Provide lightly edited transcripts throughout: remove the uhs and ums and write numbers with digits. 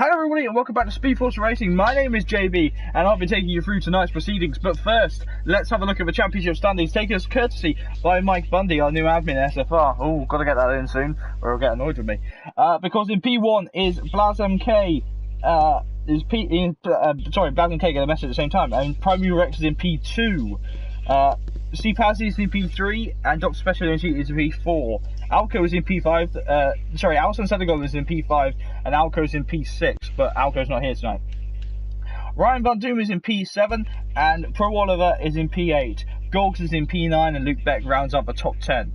Hello everybody and welcome back to SpeedForce Racing. My name is JB and I'll be taking you through tonight's proceedings. But first, let's have a look at the championship standings taken as courtesy by Mike Bundy, our new admin at SFR. Oh, gotta get that in soon or he'll get annoyed with me. Because in P1 is Blazem K, Blazem K get a message at the same time, and Primary Rex is in P2. C Pazzi is in P3 and Dr. Special Energy is in P4. Alco is in P5, Alison Senegal is in P5 and Alco is in P6, but Alco's not here tonight. Ryan Van Doom is in P7 and Pro Oliver is in P8. Gorgs is in P9 and Luke Beck rounds up the top 10.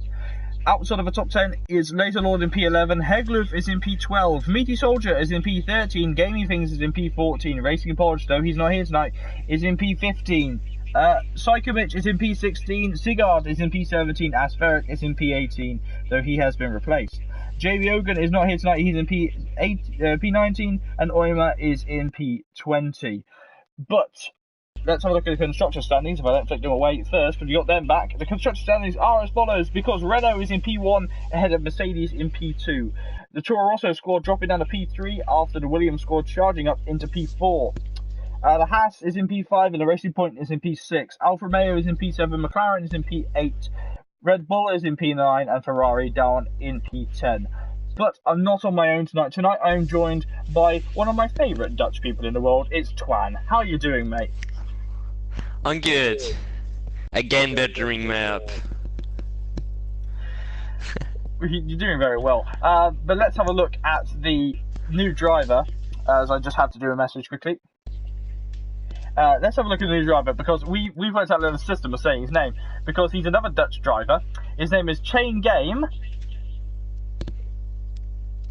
Outside of the top 10 is Laser Lord in P11, Hegloof is in P12, Meaty Soldier is in P13, Gaming Things is in P14, Racing Podge, though he's not here tonight, is in P15. Psychomich is in P16, Sigurd is in P17, Aspheric is in P18, though he has been replaced. JB Ogan is not here tonight, he's in P19, and Oima is in P20. But let's have a look at the constructor standings. If I don't take them away first, but you got them back. The constructor standings are as follows, because Renault is in P1 ahead of Mercedes in P2. The Toro Rosso squad dropping down to P3 after the Williams squad charging up into P4. The Haas is in P5 and the Racing Point is in P6. Alfa Romeo is in P7, McLaren is in P8, Red Bull is in P9 and Ferrari down in P10. But I'm not on my own tonight. Tonight I am joined by one of my favourite Dutch people in the world. It's Twan. How are you doing, mate? I'm good. Again, bettering me up. You're doing very well. But let's have a look at the new driver, as I just had to do a message quickly. Let's have a look at the new driver, because we've worked out a little system of saying his name, because he's another Dutch driver. His name is Chain Game.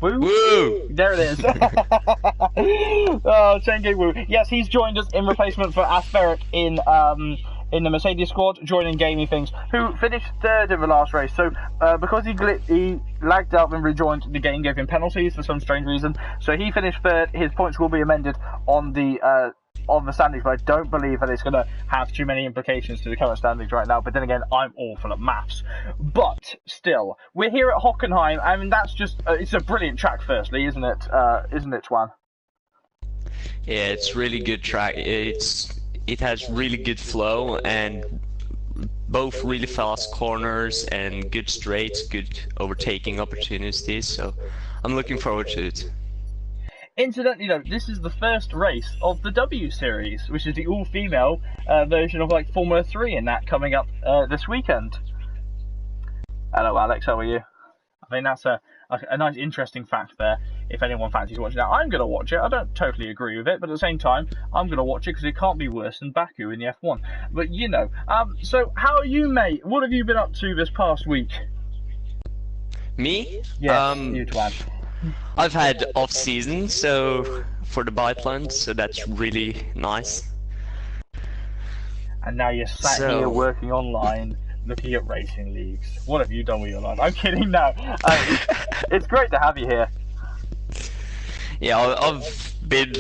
Woo! Woo! There it is. Oh, Chain Game Woo. Yes, he's joined us in replacement for Aspheric in the Mercedes squad, joining Gaming Things, who finished third in the last race. So because he lagged out and rejoined, the game gave him penalties for some strange reason. So he finished third. His points will be amended on the standings, but I don't believe that it's going to have too many implications to the current standings right now. But then again, I'm awful at maths. But still, we're here at Hockenheim. I mean, that's just it's a brilliant track. Firstly, isn't it? Isn't it, Twan? Yeah, it's really good track. It has really good flow and both really fast corners and good straights, good overtaking opportunities. So I'm looking forward to it. Incidentally, though, this is the first race of the W Series, which is the all-female version of like Formula 3, and that coming up this weekend. Hello, Alex. How are you? I think that's a nice, interesting fact there. If anyone fancies watching that, I'm going to watch it. I don't totally agree with it, but at the same time, I'm going to watch it because it can't be worse than Baku in the F1. But you know, so how are you, mate? What have you been up to this past week? Me? Yeah, you Twan. I've had off season, so for the biathlon, so that's really nice. And now you're sat here working online, looking at racing leagues. What have you done with your life? I'm kidding now. It's great to have you here. Yeah, I've been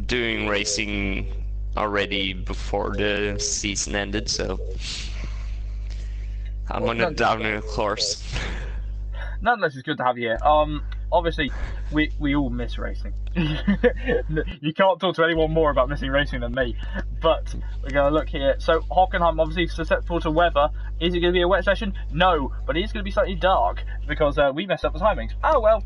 doing racing already before the season ended, so I'm on a downhill course. Nonetheless, it's good to have you here. Obviously, we all miss racing. You can't talk to anyone more about missing racing than me. But we're going to look here. So Hockenheim obviously susceptible to weather. Is it going to be a wet session? No, but it is going to be slightly dark because we messed up the timings. Oh well.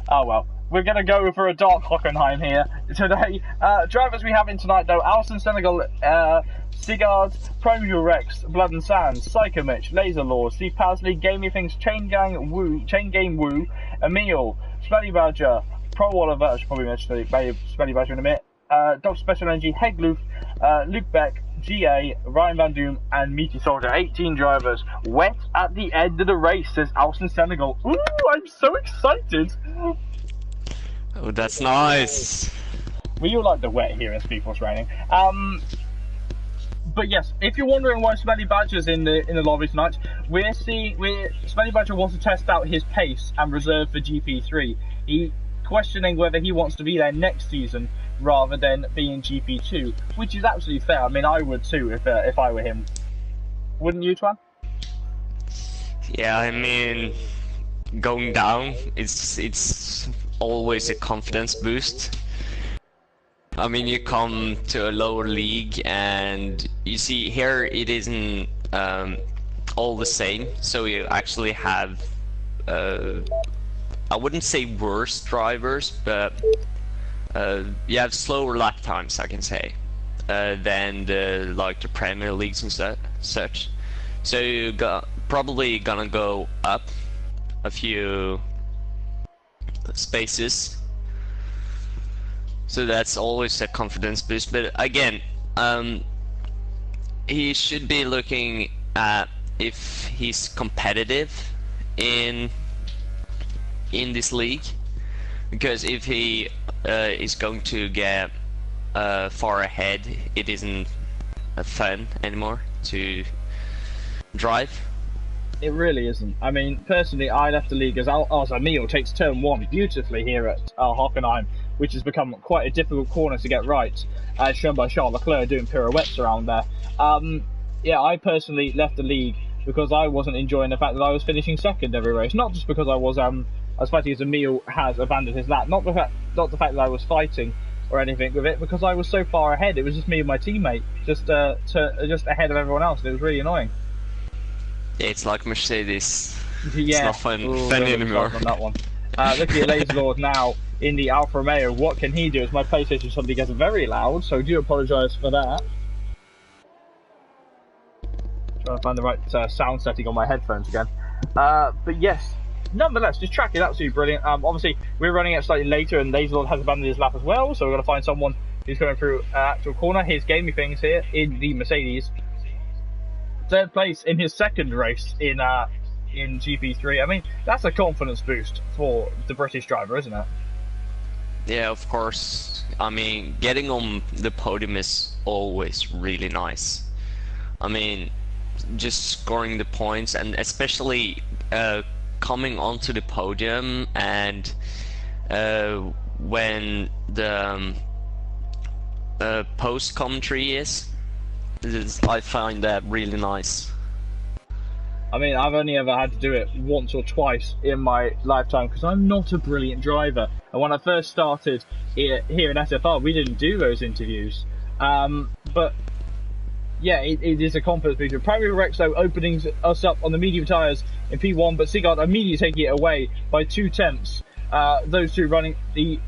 Oh well. We're going to go for a dark Hockenheim here today. Drivers we have in tonight, though: Alison Senegal, Sigurd, Primary Rex, Blood and Sands, Psychomich, Laser Lord, Steve Pasley, Gaming Things, Chain Game Woo, Emil, Smelly Badger, Pro Oliver, I should probably mention Smelly Badger in a minute, Dr. Special Energy, Hegloof, Luke Beck, GA, Ryan Van Doom, and Meaty Soldier. 18 drivers. Wet at the end of the race, says Alison Senegal. Ooh, I'm so excited. Oh, that's nice. We all like the wet here in SpeedForce Racing. But yes, if you're wondering why Smelly Badger's in the lobby tonight, Smelly Badger wants to test out his pace and reserve for GP3. He questioning whether he wants to be there next season rather than be in GP2, which is absolutely fair. I mean, I would too if I were him. Wouldn't you, Twan? Yeah, I mean, going down, it's always a confidence boost. I mean, you come to a lower league and you see here it isn't all the same, so you actually have I wouldn't say worse drivers, but you have slower lap times, I can say, than the Premier Leagues and such. So you probably gonna go up a few spaces. So that's always a confidence boost. But again, he should be looking at if he's competitive in this league, because if he is going to get far ahead, it isn't fun anymore to drive. It really isn't. I mean, personally, I left the league as Emil takes turn 1 beautifully here at Hockenheim, which has become quite a difficult corner to get right, as shown by Charles Leclerc doing pirouettes around there. Yeah, I personally left the league because I wasn't enjoying the fact that I was finishing second every race. Not just because I was fighting as Emil has abandoned his lap, not the fact that I was fighting or anything with it, because I was so far ahead. It was just me and my teammate, just ahead of everyone else. It was really annoying. It's like Mercedes. Yeah. It's not fun anymore. On that one. Look at Lazy Lord now in the Alfa Romeo. What can he do? As my PlayStation suddenly gets very loud, so I do apologise for that. Trying to find the right sound setting on my headphones again. But yes, nonetheless, this track is absolutely brilliant. Obviously, we're running it slightly later, and Lazy Lord has abandoned his lap as well, so we're going to find someone who's going through actual corner. Here's Gamey Things here in the Mercedes. Third place in his second race in GP3. I mean, that's a confidence boost for the British driver, isn't it? Yeah, of course. I mean, getting on the podium is always really nice. I mean, just scoring the points, and especially coming onto the podium, and when the post commentary is, I find that really nice. I mean, I've only ever had to do it once or twice in my lifetime because I'm not a brilliant driver. And when I first started here in SFR, we didn't do those interviews. But yeah, it is a confidence booster. Primary Rex, though, opening us up on the medium tyres in P1, but Sigurd immediately taking it away by 2 tenths. Those two running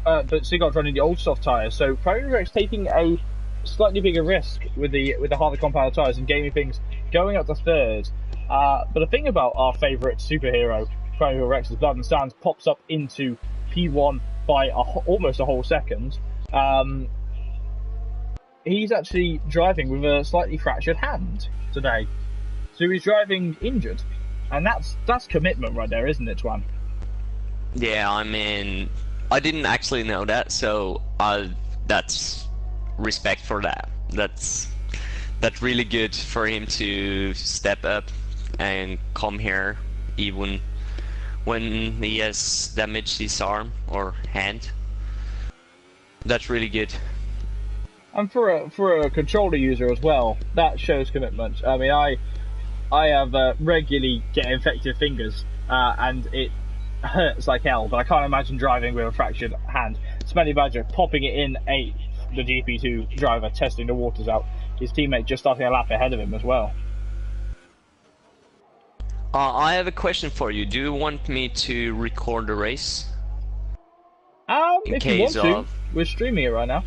but Sigurd running the old soft tyres. So Primary Rex taking a slightly bigger risk with the harder compound tyres, and Gaming Things going up to third. But the thing about our favourite superhero, Primary Rex's Blood and Sands, pops up into P1 by almost a whole second. He's actually driving with a slightly fractured hand today, so he's driving injured, and that's commitment right there, isn't it, Twan? Yeah, I mean, I didn't actually know that, so that's respect for that. That's really good for him to step up and come here even when he has damaged his arm or hand. That's really good. And for a controller user as well, that shows commitment. I mean, I have regularly get infected fingers, and it hurts like hell, but I can't imagine driving with a fractured hand. Smelly Badger popping it in 8th, the GP2 driver testing the waters out. His teammate just starting a lap ahead of him as well. I have a question for you. Do you want me to record the race? If you want to. We're streaming it right now.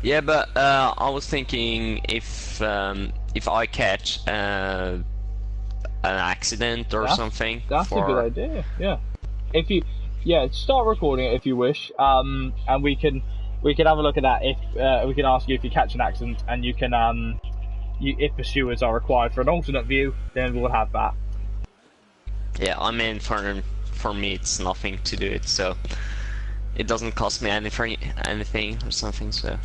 Yeah, but I was thinking if I catch an accident or something. That's a good idea. Yeah. If you start recording it if you wish, and we can have a look at that. If we can ask you if you catch an accident, and you can if pursuers are required for an alternate view, then we'll have that. Yeah, I mean, for me it's nothing to do it, so it doesn't cost me anything or something. So.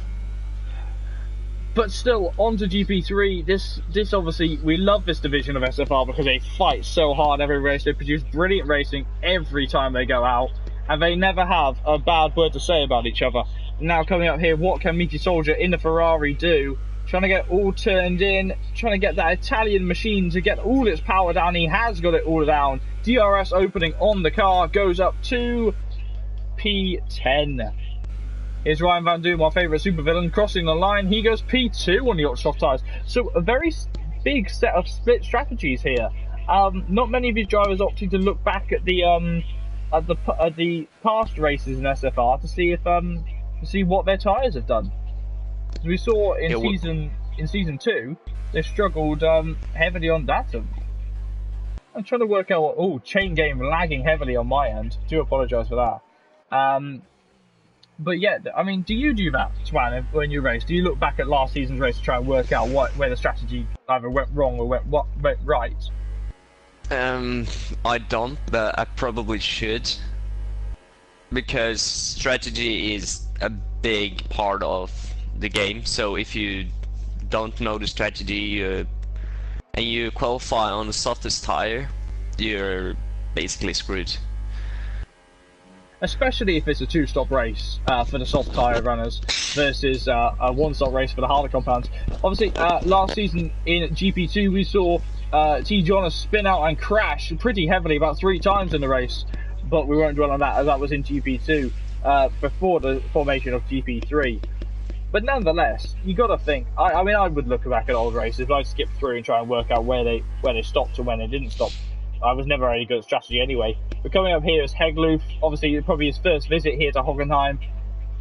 But still, on to GP3. This obviously, we love this division of SFR because they fight so hard every race. They produce brilliant racing every time they go out, and they never have a bad word to say about each other. Now coming up here, what can Meaty Soldier in the Ferrari do? trying to get all turned in, trying to get that Italian machine to get all its power down. He has got it all down. DRS opening on the car, goes up to P10. Here's Ryan Van Doom, our favourite supervillain, crossing the line. He goes P2 on the ultra soft tyres. So a very big set of split strategies here. Not many of these drivers opting to look back at the past races in SFR to see if to see what their tyres have done. As we saw in season 2, they struggled heavily on data. I'm trying to work out. Oh, chain game lagging heavily on my end. Do apologise for that. But yeah, I mean, do you do that, Swan, when you race? Do you look back at last season's race to try and work out where the strategy either went wrong or went right? I don't, but I probably should, because strategy is a big part of the game. So if you don't know the strategy and you qualify on the softest tire, you're basically screwed. Especially if it's a two-stop race for the soft tyre runners versus a one-stop race for the harder compounds. Obviously, last season in GP2 we saw T. Jonas spin out and crash pretty heavily about 3 times in the race, but we won't dwell on that as that was in GP2 before the formation of GP3. But nonetheless, you got to think. I mean, I would look back at old races, but I'd skip through and try and work out where they stopped and when they didn't stop. I was never very good at strategy anyway. But coming up here is Hegloof, obviously probably his first visit here to Hockenheim.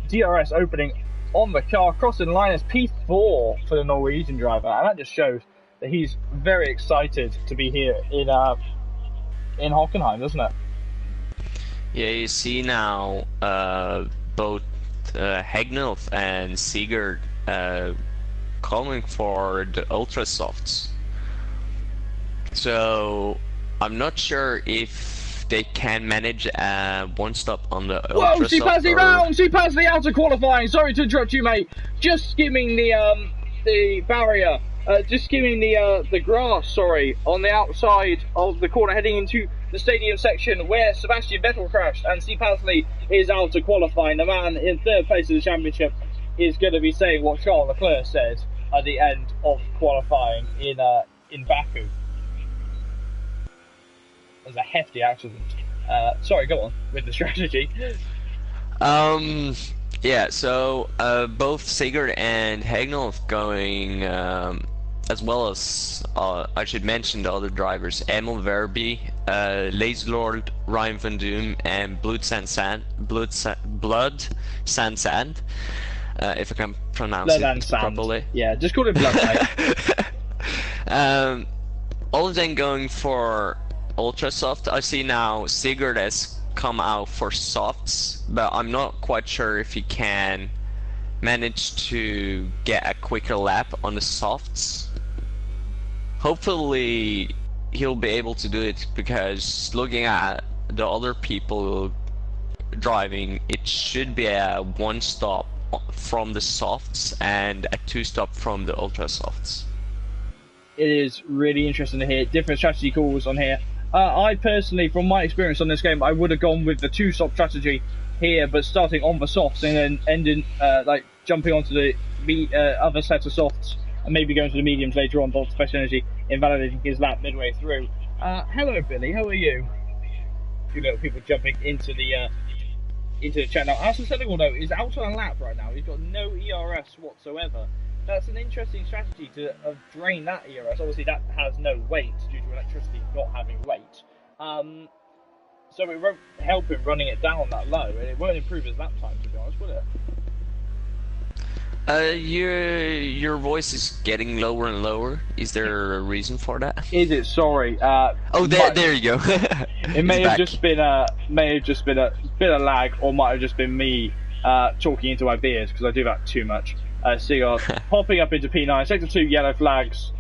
DRS opening on the car, crossing the line as P4 for the Norwegian driver, and that just shows that he's very excited to be here in Hockenheim, doesn't it? Yeah, you see now both Hegnulf and Sigurd coming for the ultra softs. So I'm not sure if they can manage one stop on the ultra. Whoa, she passed me round! She passed me out of qualifying! Sorry to interrupt you, mate. Just skimming the barrier. Just skimming the grass, sorry, on the outside of the corner heading into the stadium section where Sebastian Vettel crashed, and C. Pasley is out of qualifying. The man in third place of the championship is going to be saying what Charles Leclerc said at the end of qualifying in Baku. It was a hefty accident. Sorry, go on with the strategy. Yeah, so both Sigurd and Hegnolf going, as well as I should mention the other drivers: Emil Verby, Lazy Lord, Ryan Van Doom, and Blood Sand, if I can pronounce it properly. Yeah, just call it Blood. All of them going for ultra soft. I see now Sigurd has come out for softs, but I'm not quite sure if he can manage to get a quicker lap on the softs. Hopefully he'll be able to do it, because looking at the other people driving, it should be a one stop from the softs and a 2-stop from the ultra softs. It is really interesting to hear different strategy calls on here. I personally, from my experience on this game, I would have gone with the 2-stop strategy here, but starting on the softs and then ending, like jumping onto the other set of softs and maybe going to the mediums later on. Bolt Special Energy invalidating his lap midway through. Hello, Billy. How are you? A few little people jumping into the chat now. Aston Senegal, though, is out on a lap right now. He's got no ERS whatsoever. That's an interesting strategy to drain that ERS. Obviously, that has no weight due to electricity not having weight. So it won't help him running it down that low, and it won't improve his lap time, to be honest, will it? Your voice is getting lower and lower. Is there a reason for that? Is it? Sorry. Oh, there you go. It may have just been a bit of lag, or might have just been me talking into my beard, because I do that too much. Sigurd popping up into P9, sector 2 yellow flags.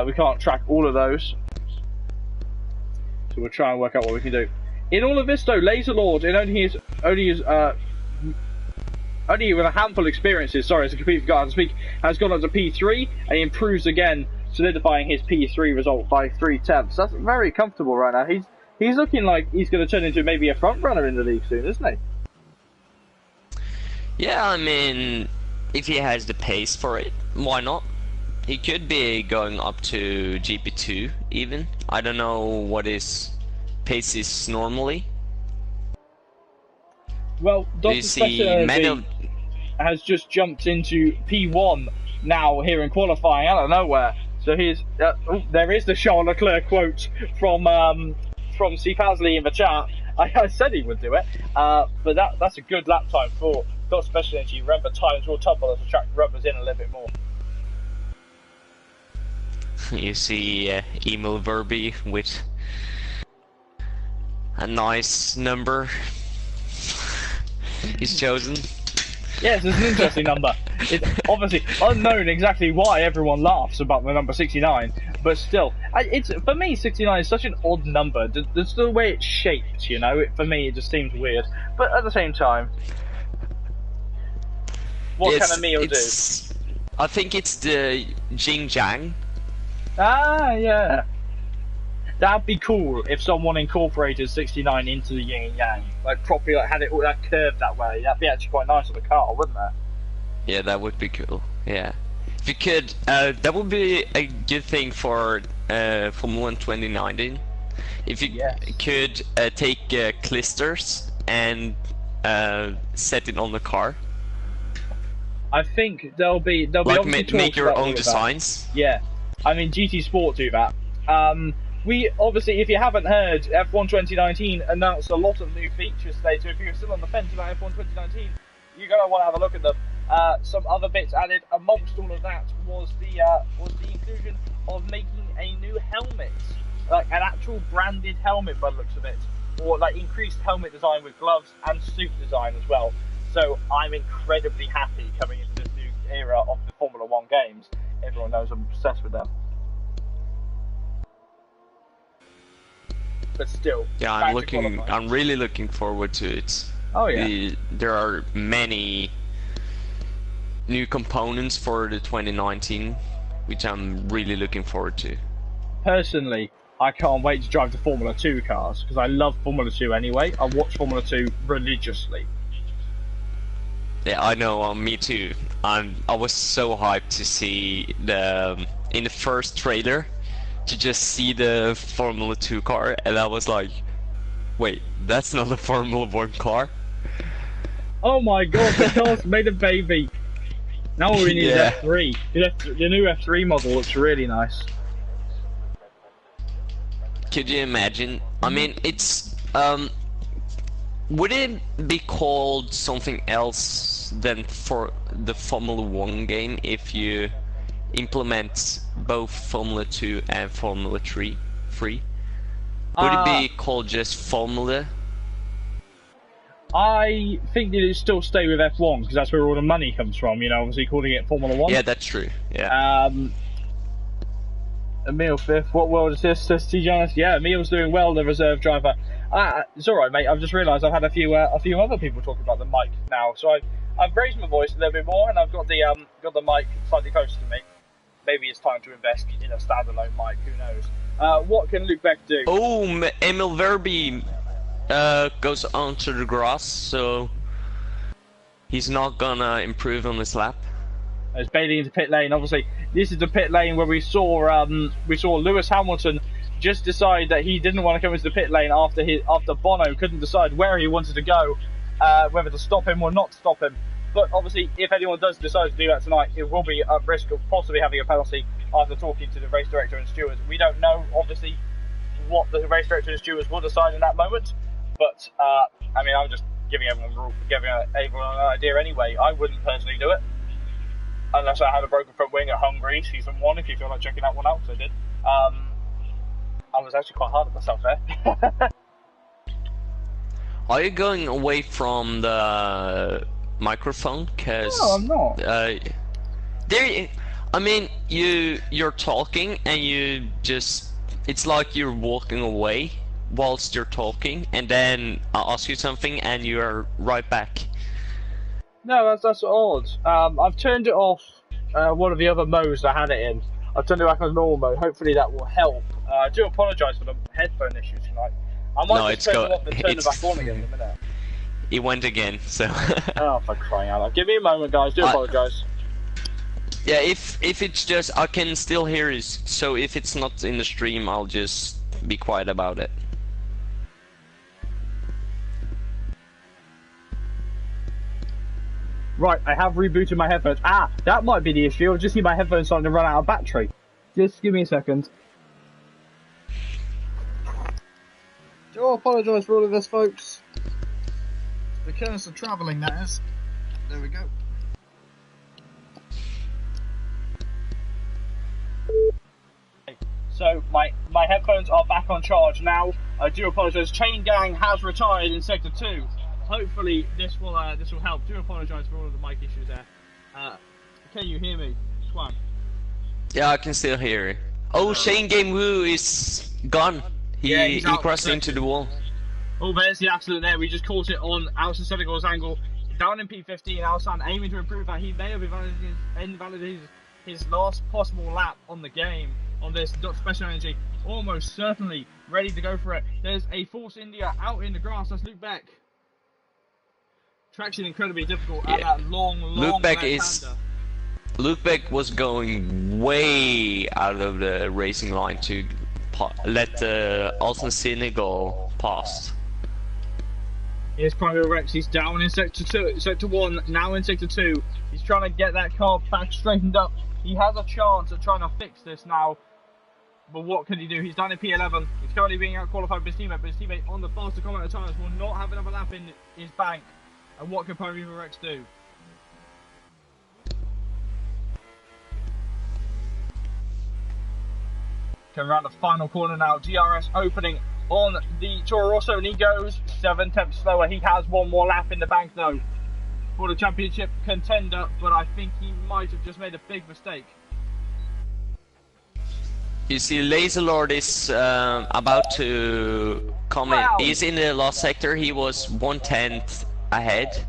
We can't track all of those, so we'll try and work out what we can do. In all of this, though, Laser Lord, in only with a handful of experiences, sorry, as a computer guy to speak, has gone up to P3, and he improves again, solidifying his P3 result by 3/10. That's very comfortable right now. He's looking like he's going to turn into maybe a front runner in the league soon, isn't he? Yeah, I mean, if he has the pace for it, why not? He could be going up to GP2 even. I don't know what his pace is normally. Well, Do Dr. you Special see many of... Energy has just jumped into P1 now here in qualifying out of nowhere. So here's there is the Charles Leclerc quote from C. Pasley in the chat. I said he would do it, but that's a good lap time for Dr. Special Energy. Remember, times will tumble as the track rubbers in a little bit more. You see Emil Verby with a nice number he's chosen. Yes, it's an interesting number. It's obviously unknown exactly why everyone laughs about the number 69, but still, it's for me 69 is such an odd number. There's the way it's shaped, you know. For me, it just seems weird. But at the same time, what can Emil do? I think it's the Jing Jang. Ah, yeah. That'd be cool if someone incorporated 69 into the yin and yang, like properly, like had it all that curved that way. That'd be actually quite nice on the car, wouldn't it? Yeah, that would be cool. Yeah, if you could, that would be a good thing for Formula 1 2019. If you could take clisters and set it on the car. I think there'll be like make your own designs. Yeah, I mean GT Sport do that. We obviously, if you haven't heard, F1 2019 announced a lot of new features today. So if you're still on the fence about F1 2019, you're gonna want to have a look at them. Some other bits added amongst all of that was the inclusion of making a new helmet, like an actual branded helmet by the looks of it, or like increased helmet design with gloves and suit design as well. So I'm incredibly happy coming into this new era of the Formula 1 games. Everyone knows I'm obsessed with them. But still, yeah, I'm really looking forward to it. Oh yeah. There are many new components for the 2019, which I'm really looking forward to. Personally, I can't wait to drive the Formula 2 cars because I love Formula 2 anyway. I watch Formula 2 religiously. Yeah, I know. Me too. I was so hyped to see in the first trailer. To just see the Formula 2 car, and I was like, wait, that's not a Formula 1 car? Oh my god, the car's made a baby. Now all we need is F3. The new F3 model looks really nice. Could you imagine? I mean, it's, would it be called something else than for the Formula 1 game if you implement both Formula 2 and Formula 3 free? Would it be called just Formula? I think that it still stay with F1 because that's where all the money comes from, you know, obviously calling it Formula 1. Yeah, that's true. Yeah. Emil fifth. What world is this? Says T. Jonas. Yeah, Emil's doing well, the reserve driver. It's alright, mate. I've just realised I've had a few other people talking about the mic now, so I've raised my voice a little bit more and I've got the mic slightly closer to me. Maybe it's time to invest in a standalone mic, who knows. What can Luke Beck do? Oh, Emil Verby goes onto the grass, so he's not gonna improve on this lap. As Bailey into pit lane, obviously this is the pit lane where we saw Lewis Hamilton just decide that he didn't want to come into the pit lane after Bono couldn't decide where he wanted to go, whether to stop him or not to stop him. But obviously, if anyone does decide to do that tonight, it will be at risk of possibly having a penalty after talking to the race director and stewards. We don't know, obviously, what the race director and stewards will decide in that moment. But, I mean, I'm just giving everyone an idea anyway. I wouldn't personally do it. Unless I had a broken front wing at Hungary Season 1, if you feel like checking that one out, so I did. I was actually quite hard on myself there. Are you going away from the microphone? Cause no, I'm not. I mean, you're talking and you just, it's like you're walking away whilst you're talking, and then I'll ask you something and you're right back. No, that's odd. I've turned it off. One of the other modes I had it in. I've turned it back on normal mode. Hopefully that will help. I do apologise for the headphone issues tonight. I might just turn it off and turn it back on again in a minute. It went again, so. Oh, for crying out loud. Give me a moment, guys. Do apologise. Yeah, if it's just I can still hear it, so if it's not in the stream, I'll just be quiet about it. Right, I have rebooted my headphones. Ah, that might be the issue. I've just seen my headphones starting to run out of battery. Just give me a second. Do apologise for all of this, folks. The curse of travelling, that is. There we go. So my headphones are back on charge now. I do apologise. Chain Gang has retired in Sector 2. Hopefully this will help. Do apologise for all of the mic issues there. Can you hear me, Swan? Yeah, I can still hear it. Oh, Shane Game Woo is gone. He crossed into the wall. Oh, there's the accident there. We just caught it on Alison Senegal's angle. Down in P15, Alison aiming to improve that. He may have invalidated his last possible lap on the game on this Special Energy. Almost certainly ready to go for it. There's a Force India out in the grass. That's Luke Beck. Traction incredibly difficult at that long Luke Beck was going way out of the racing line to let Alton Senegal pass. Here's Private Rex. He's down in Sector 1, now in Sector 2. He's trying to get that car back straightened up. He has a chance of trying to fix this now. But what can he do? He's down in P11. He's currently being out-qualified by his teammate, but his teammate on the faster kilometer tires will not have another lap in his bank. And what can Private Rex do? Coming around the final corner now. DRS opening on the Toro Rosso, and he goes 7 tenths slower. He has one more lap in the bank though for the championship contender, but I think he might have just made a big mistake. You see, Laser Lord is about to come in. He's in the last sector. He was 1/10 ahead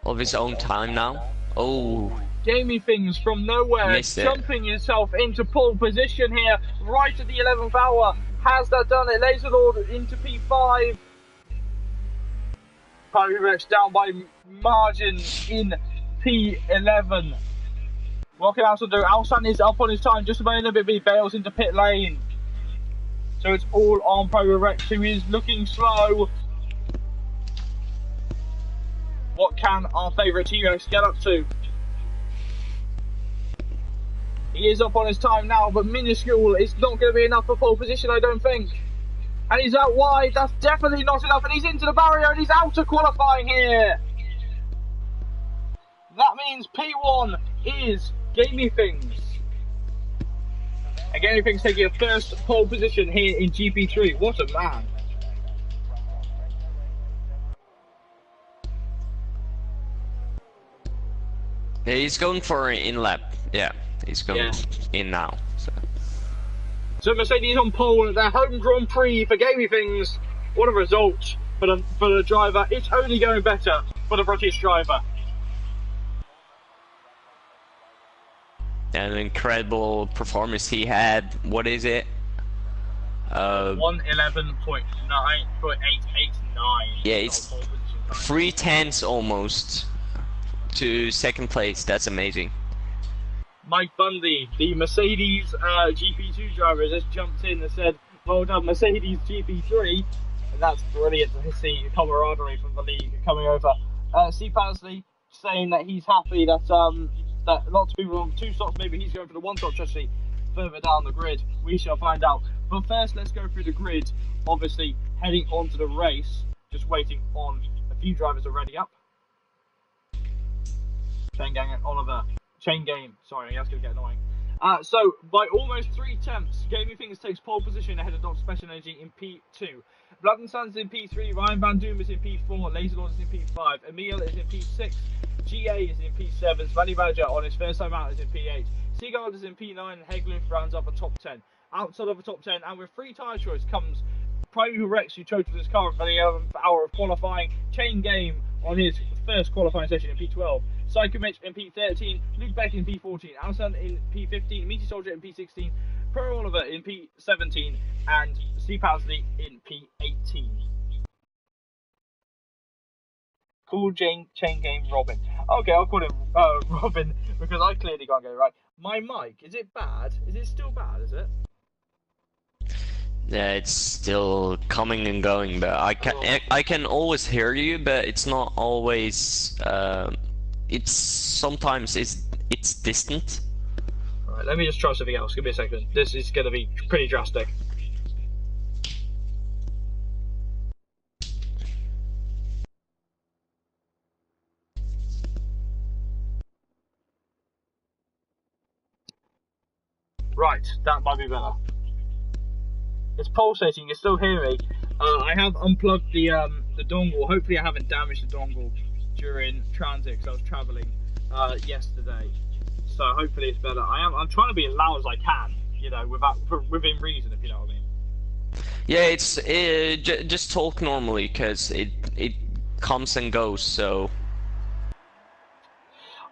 of his own time now. Oh. Gamey Things from nowhere, jumping himself into pole position here, right at the 11th hour. Has that done it? Laser Lord into P5. Private Rex down by margin in P11. What can Alson do? Alson is up on his time, just about a little bit, but he bails into pit lane. So it's all on Private Rex, who is looking slow. What can our favourite T-Rex get up to? He is up on his time now, but minuscule. It's not going to be enough for pole position, I don't think. And he's out wide. That's definitely not enough. And he's into the barrier, and he's out of qualifying here. That means P1 is Gamey Things. And Gamey Things taking a first pole position here in GP3. What a man. Yeah, he's going for an in-lap. Yeah. He's going in now. So Mercedes on pole at their home Grand Prix for Gamey Things. What a result for the driver. It's only going better for the British driver. An incredible performance he had. What is it? 111.889. Yeah, it's 3/10 almost to second place. That's amazing. Mike Bundy, the Mercedes GP2 driver, has just jumped in and said, well done Mercedes GP3, and that's brilliant to see camaraderie from the league coming over. Steve Pansley saying that he's happy that that lots of people are on 2 stops, maybe he's going for the 1 stop strategy further down the grid. We shall find out. But first, let's go through the grid, obviously heading on to the race, just waiting on a few drivers already up. Chain Gang and Oliver. Chain Game, sorry, that's going to get annoying. So, by almost 3 tenths, Gamey Things takes pole position ahead of Dr. Special Energy in P2. Blood and Sons in P3, Ryan Van Doom is in P4, Laser Lord is in P5, Emil is in P6, GA is in P7, Smelly Badger on his first time out is in P8, Seagull is in P9, and Hegloof rounds up a top 10. Outside of a top 10, and with 3 tyre choice comes Private Rex, who totaled his car for the 11th hour of qualifying, Chain Game on his first qualifying session in P12. Psycho Mitch in P13, Luke Beck in P14, Alison in P15, Meaty Soldier in P16, Pro Oliver in P17, and Steve Pansley in P18. Cool Chain Game Robin. Okay, I'll call him Robin because I clearly can't get it right. My mic, is it bad? Is it still bad? Is it? Yeah, it's still coming and going, but I can always hear you, but it's not always. It's sometimes it's distant. Alright, let me just try something else. Give me a second. This is going to be pretty drastic. Right, that might be better. It's pulsating. You still hear me? I have unplugged the dongle. Hopefully, I haven't damaged the dongle during transit because I was traveling yesterday. So hopefully it's better. I'm trying to be as loud as I can, you know, within reason, if you know what I mean. Yeah, it's just talk normally because it comes and goes. So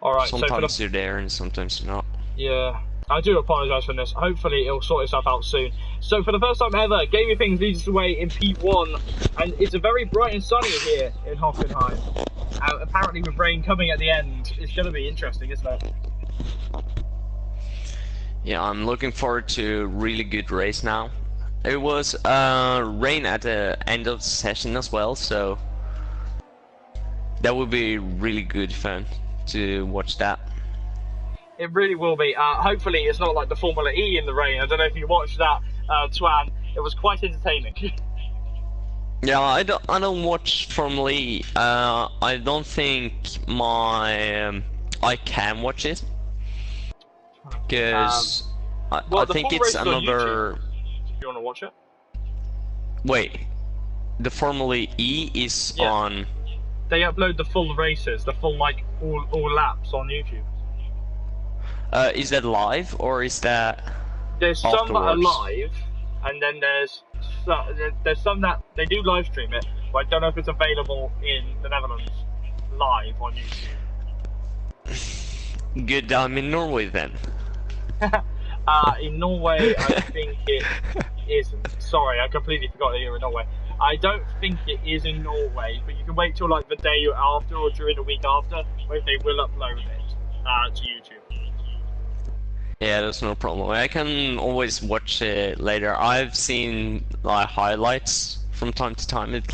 all right. Sometimes so you're there and sometimes you're not. Yeah, I do apologise for this. Hopefully it'll sort itself out soon. So for the first time ever, Gaming Things leads us away in P1, and it's a very bright and sunny here in Hockenheim. Apparently with rain coming at the end, it's going to be interesting, isn't it? Yeah, I'm looking forward to a really good race now. It was rain at the end of the session as well, so that would be really good fun to watch that. It really will be. Hopefully it's not like the Formula E in the rain. I don't know if you watched that, Twan. It was quite entertaining. Yeah, I don't watch Formula E. I don't think I can watch it because I think it's another. You want to watch it? Wait, the Formula E is on. They upload the full races, the full like all laps on YouTube. Is that live or is that? There's afterwards? Some that are live, and then there's some that they do live stream it, but I don't know if it's available in the Netherlands live on YouTube. Good, I'm in Norway then. In Norway, I think it isn't. Sorry, I completely forgot that you're in Norway. I don't think it is in Norway, but you can wait till like the day after or during the week after, where they will upload it to YouTube. Yeah, that's no problem. I can always watch it later. I've seen like highlights from time to time. It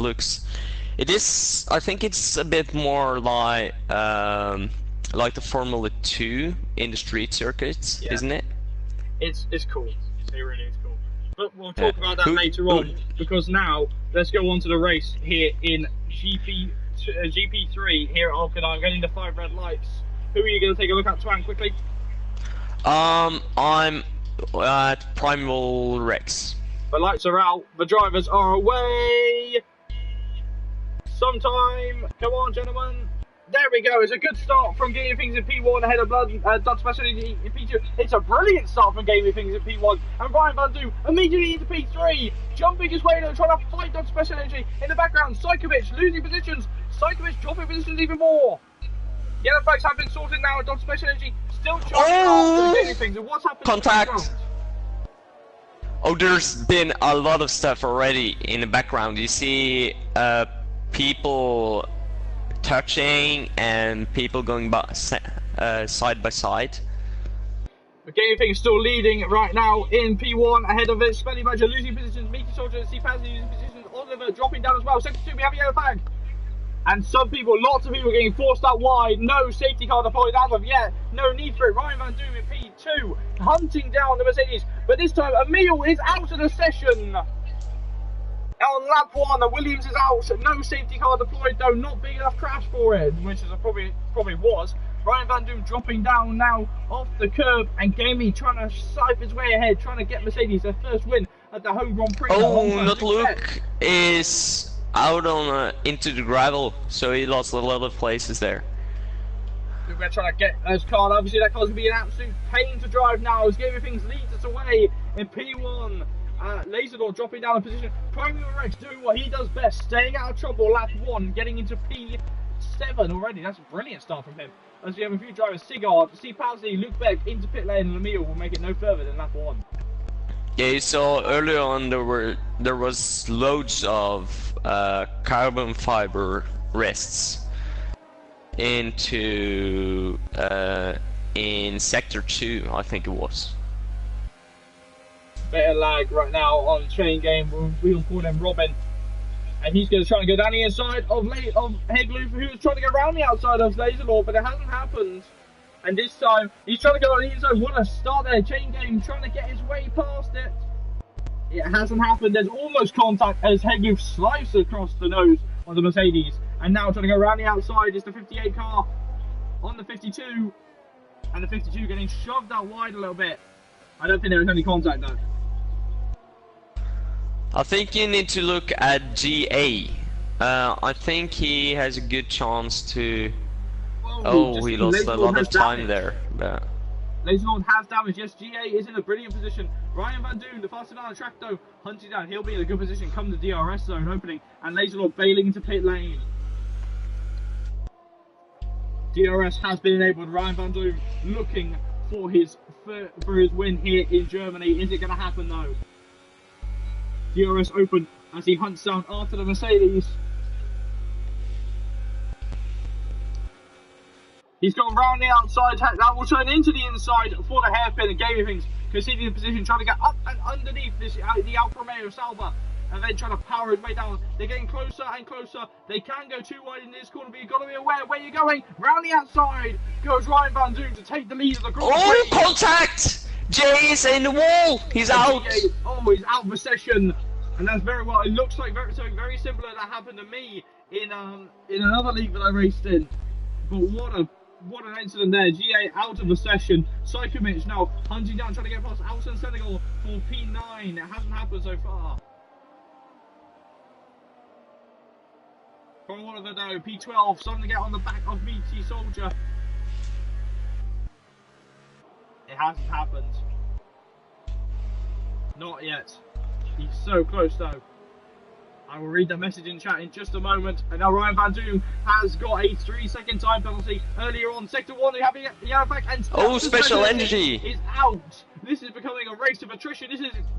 is. I think it's a bit more like the Formula 2 in the street circuits, isn't it? It's cool. It really is cool. But we'll talk about that later on, because now let's go on to the race here in GP3 here at Hockenheim. Getting the 5 red lights. Who are you going to take a look at, Twan, quickly? I'm at Primal Rex. The lights are out. The drivers are away. Sometime. Come on, gentlemen. There we go. It's a good start from Gaming Things in P1 ahead of Dutch Specialty in P2. It's a brilliant start from Gaming Things in P1. And Ryan Van Doom immediately into P3. Jumping his way though, trying to fight Dutch Specialty in the background. Psychovic losing positions. Psychovic dropping positions even more. Yellow flags have been sorted now at Dodge Special Energy. Still charging after Gaming Things. And what's happened? Contact! Oh, there's been a lot of stuff already in the background. You see people touching and people going side by side. The Gaming Things still leading right now in P1 ahead of it. Spelly Badger losing positions. Meaty Soldier and C-Paz losing positions. Oliver dropping down as well. Sector 2, we have a yellow flag. And lots of people getting forced out wide. No safety car deployed as of yet. No need for it. Ryan Van Doom in P2, hunting down the Mercedes. But this time, Emil is out of the session. On lap 1, the Williams is out. No safety car deployed, though. Not big enough crash for it, which is probably was. Ryan Van Doom dropping down now off the curb, and Gamey trying to scythe his way ahead, trying to get Mercedes their first win at the home Grand Prix. Oh, not Luke is out on into the gravel, so he lost a lot of places there. We're trying to get his car. Obviously, that car's going to be an absolute pain to drive now as Gaming Things leads us away in P1. Laserdor dropping down a position. Primal Rex doing what he does best, staying out of trouble. Lap 1, getting into P7 already. That's a brilliant start from him. As we have a few drivers, Sigurd, C. Pazzi, Luke Beck into pit lane, and Emil will make it no further than lap 1. Yeah, you saw earlier on there was loads of carbon fiber rests. into in sector 2, I think it was. Bit of lag right now on chain game. We'll call him Robin. And he's going to try and go down the inside of Hegloof, who was trying to go around the outside of Laserlord, but it hasn't happened. And this time, he's trying to go on the inside. What a start there. Chain game trying to get his way past it. It hasn't happened. There's almost contact as Hegloof slices across the nose of the Mercedes. And now trying to go around the outside is the 58 car on the 52. And the 52 getting shoved out wide a little bit. I don't think there was any contact though. I think you need to look at GA. I think he has a good chance to... Oh, he lost a lot of time there. But... Laserlord has damage. Yes, GA is in a brilliant position. Ryan Van Doon, the fastest on the track though, hunting down. He'll be in a good position come the DRS zone opening. And Laserlord bailing into pit lane. DRS has been enabled. Ryan Van Doon looking for his win here in Germany. Is it going to happen though? DRS open as he hunts down after the Mercedes. He's gone round the outside. That will turn into the inside for the hairpin and Gaming Things conceding the position, trying to get up and underneath this, the Alfa Romeo Sauber, and then trying to power his way down. They're getting closer and closer. They can go too wide in this corner, but you've got to be aware where you're going. Round the outside goes Ryan Van Doon to take the lead of the Grand Prix. Oh, contact! Jay is in the wall. He's out. He's out of the session. And that's very well. It looks like something very similar that happened to me in another league that I raced in. But what an incident there. GA out of the session. Psychomitch now hunting down, trying to get past Alson Senegal for P9. It hasn't happened so far. From one of the though, P12 starting to get on the back of Meaty Soldier. It hasn't happened. Not yet. He's so close though. I will read the message in chat in just a moment. And now Ryan Van Doon has got a 3-second time penalty earlier on. Sector 1, they have the yellow flag and special energy is out. This is becoming a race of attrition.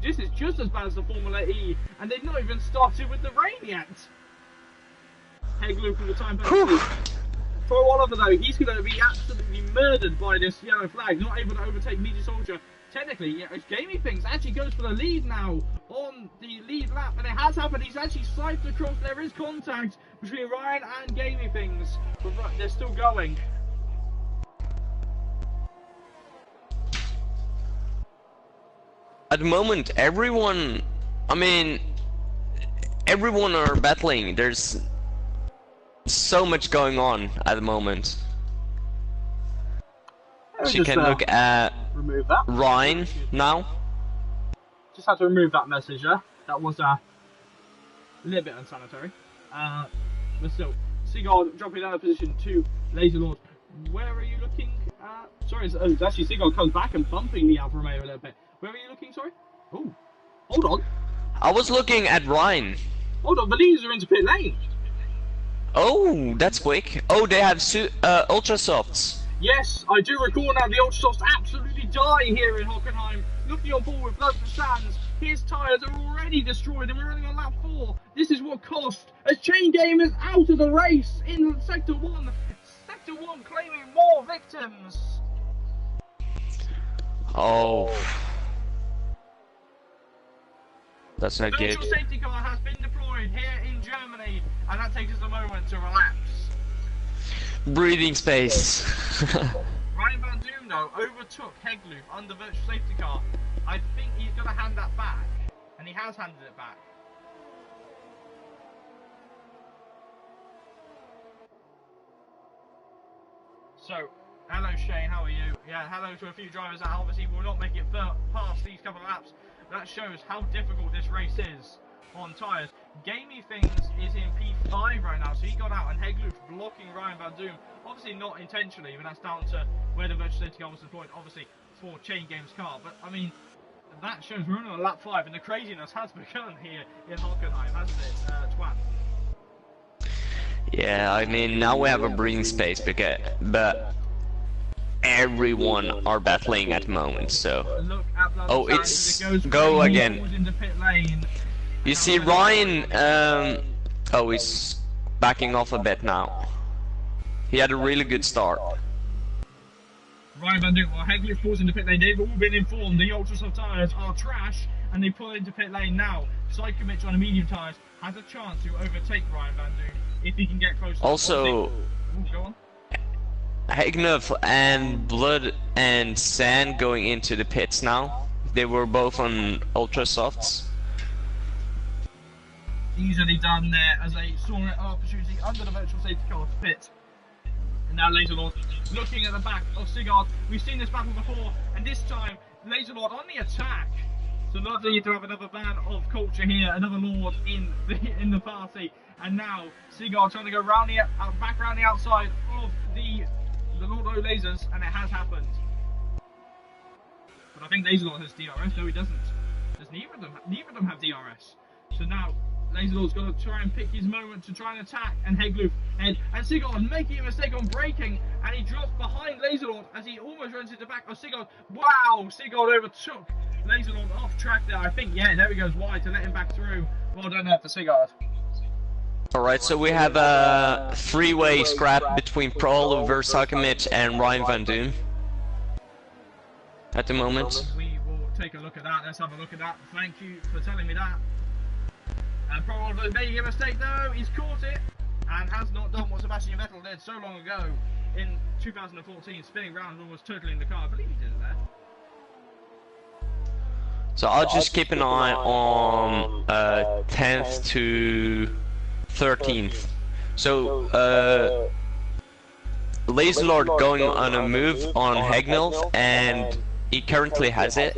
This is just as bad as the Formula E, and they've not even started with the rain yet. Hegloof with the time penalty. For Oliver though, he's going to be absolutely murdered by this yellow flag, not able to overtake Meaty Soldier. Technically, yeah, Gaming Things actually goes for the lead now on the lead lap, and it has happened. He's actually sliced across. There is contact between Ryan and Gaming Things, but they're still going. At the moment, everyone are battling. There's so much going on at the moment. So you can look at remove that. Ryan now. Just had to remove that message there. That was a little bit unsanitary. But still, Seagull dropping down a position to Laserlord. Where are you looking at? Sorry, it's actually Seagull comes back and bumping the Alfa Romeo a little bit. Where are you looking, sorry? Oh, hold on. I was looking at Ryan. Hold on, the leaders are into pit lane. Oh, that's quick. Oh, they have Ultra Softs. Yes, I do recall now the Ultra Softs absolutely die here in Hockenheim. Looking on board with Blood and Sands, his tyres are already destroyed and we're running on lap 4. This is what cost as Chain Game is out of the race in Sector 1. Sector 1 claiming more victims. Oh. That's not good. Virtual safety car has been deployed here in Germany, and that takes us a moment to relax. Breathing space. Ryan Van Doon though overtook Hegloof under virtual safety car. I think he's going to hand that back, and he has handed it back. So, hello Shane, how are you? Yeah, hello to a few drivers that obviously will not make it past these couple of laps. That shows how difficult this race is on tyres. Gaming Things is in P5 right now, so he got out and Hegloof blocking Ryan Van Doon. Obviously not intentionally, but that's down to where the virtual safety car was deployed, obviously for Chain Game's car. But I mean, that shows we're on lap 5 and the craziness has begun here in Hockenheim, hasn't it, Twan? Yeah, I mean, now we have a breathing space, but everyone are battling at the moment, so... Oh, it's... Go again. You see Ryan, oh, he's backing off a bit now. He had a really good start. Ryan Van Doom, well, Hegler pulls into pit lane. They've all been informed the Ultrasoft tyres are trash, and they pull into pit lane now. Psychomich on the medium tyres has a chance to overtake Ryan Van Doom if he can get close. Also, go on. Hagnov and Blood and Sand going into the pits now. They were both on Ultrasofts. Easily done there as they saw an opportunity under the virtual safety car to pit. And now Laserlord looking at the back of Sigurd. We've seen this battle before, and this time Laserlord on the attack. So lovely to have another man of culture here, another Lord in the party. And now Sigurd trying to go round the back round the outside of the Lord O lasers, and it has happened. But I think Laserlord has DRS. No, he doesn't. There's neither of them have DRS. So now Laserlord's got to try and pick his moment to try and attack, and Hegloof and Sigurd making a mistake on braking, and he drops behind Laserlord as he almost runs into the back of Sigurd. Wow, Sigurd overtook Laserlord off track there. I think, yeah, there he goes wide to let him back through. Well done there for Sigurd. Alright, so we have a three-way scrap between Prol, Versakamic and Ryan Van Doom at the moment. We will take a look at that. Let's have a look at that. Thank you for telling me that. And Prol making a mistake though. He's caught it and has not done what Sebastian Vettel did so long ago in 2014, spinning round and almost totaling the car. I believe he did it there. So I'll just keep an eye on 10th to 13th. So Laserlord going on a move on Hagnolf, and he currently has it.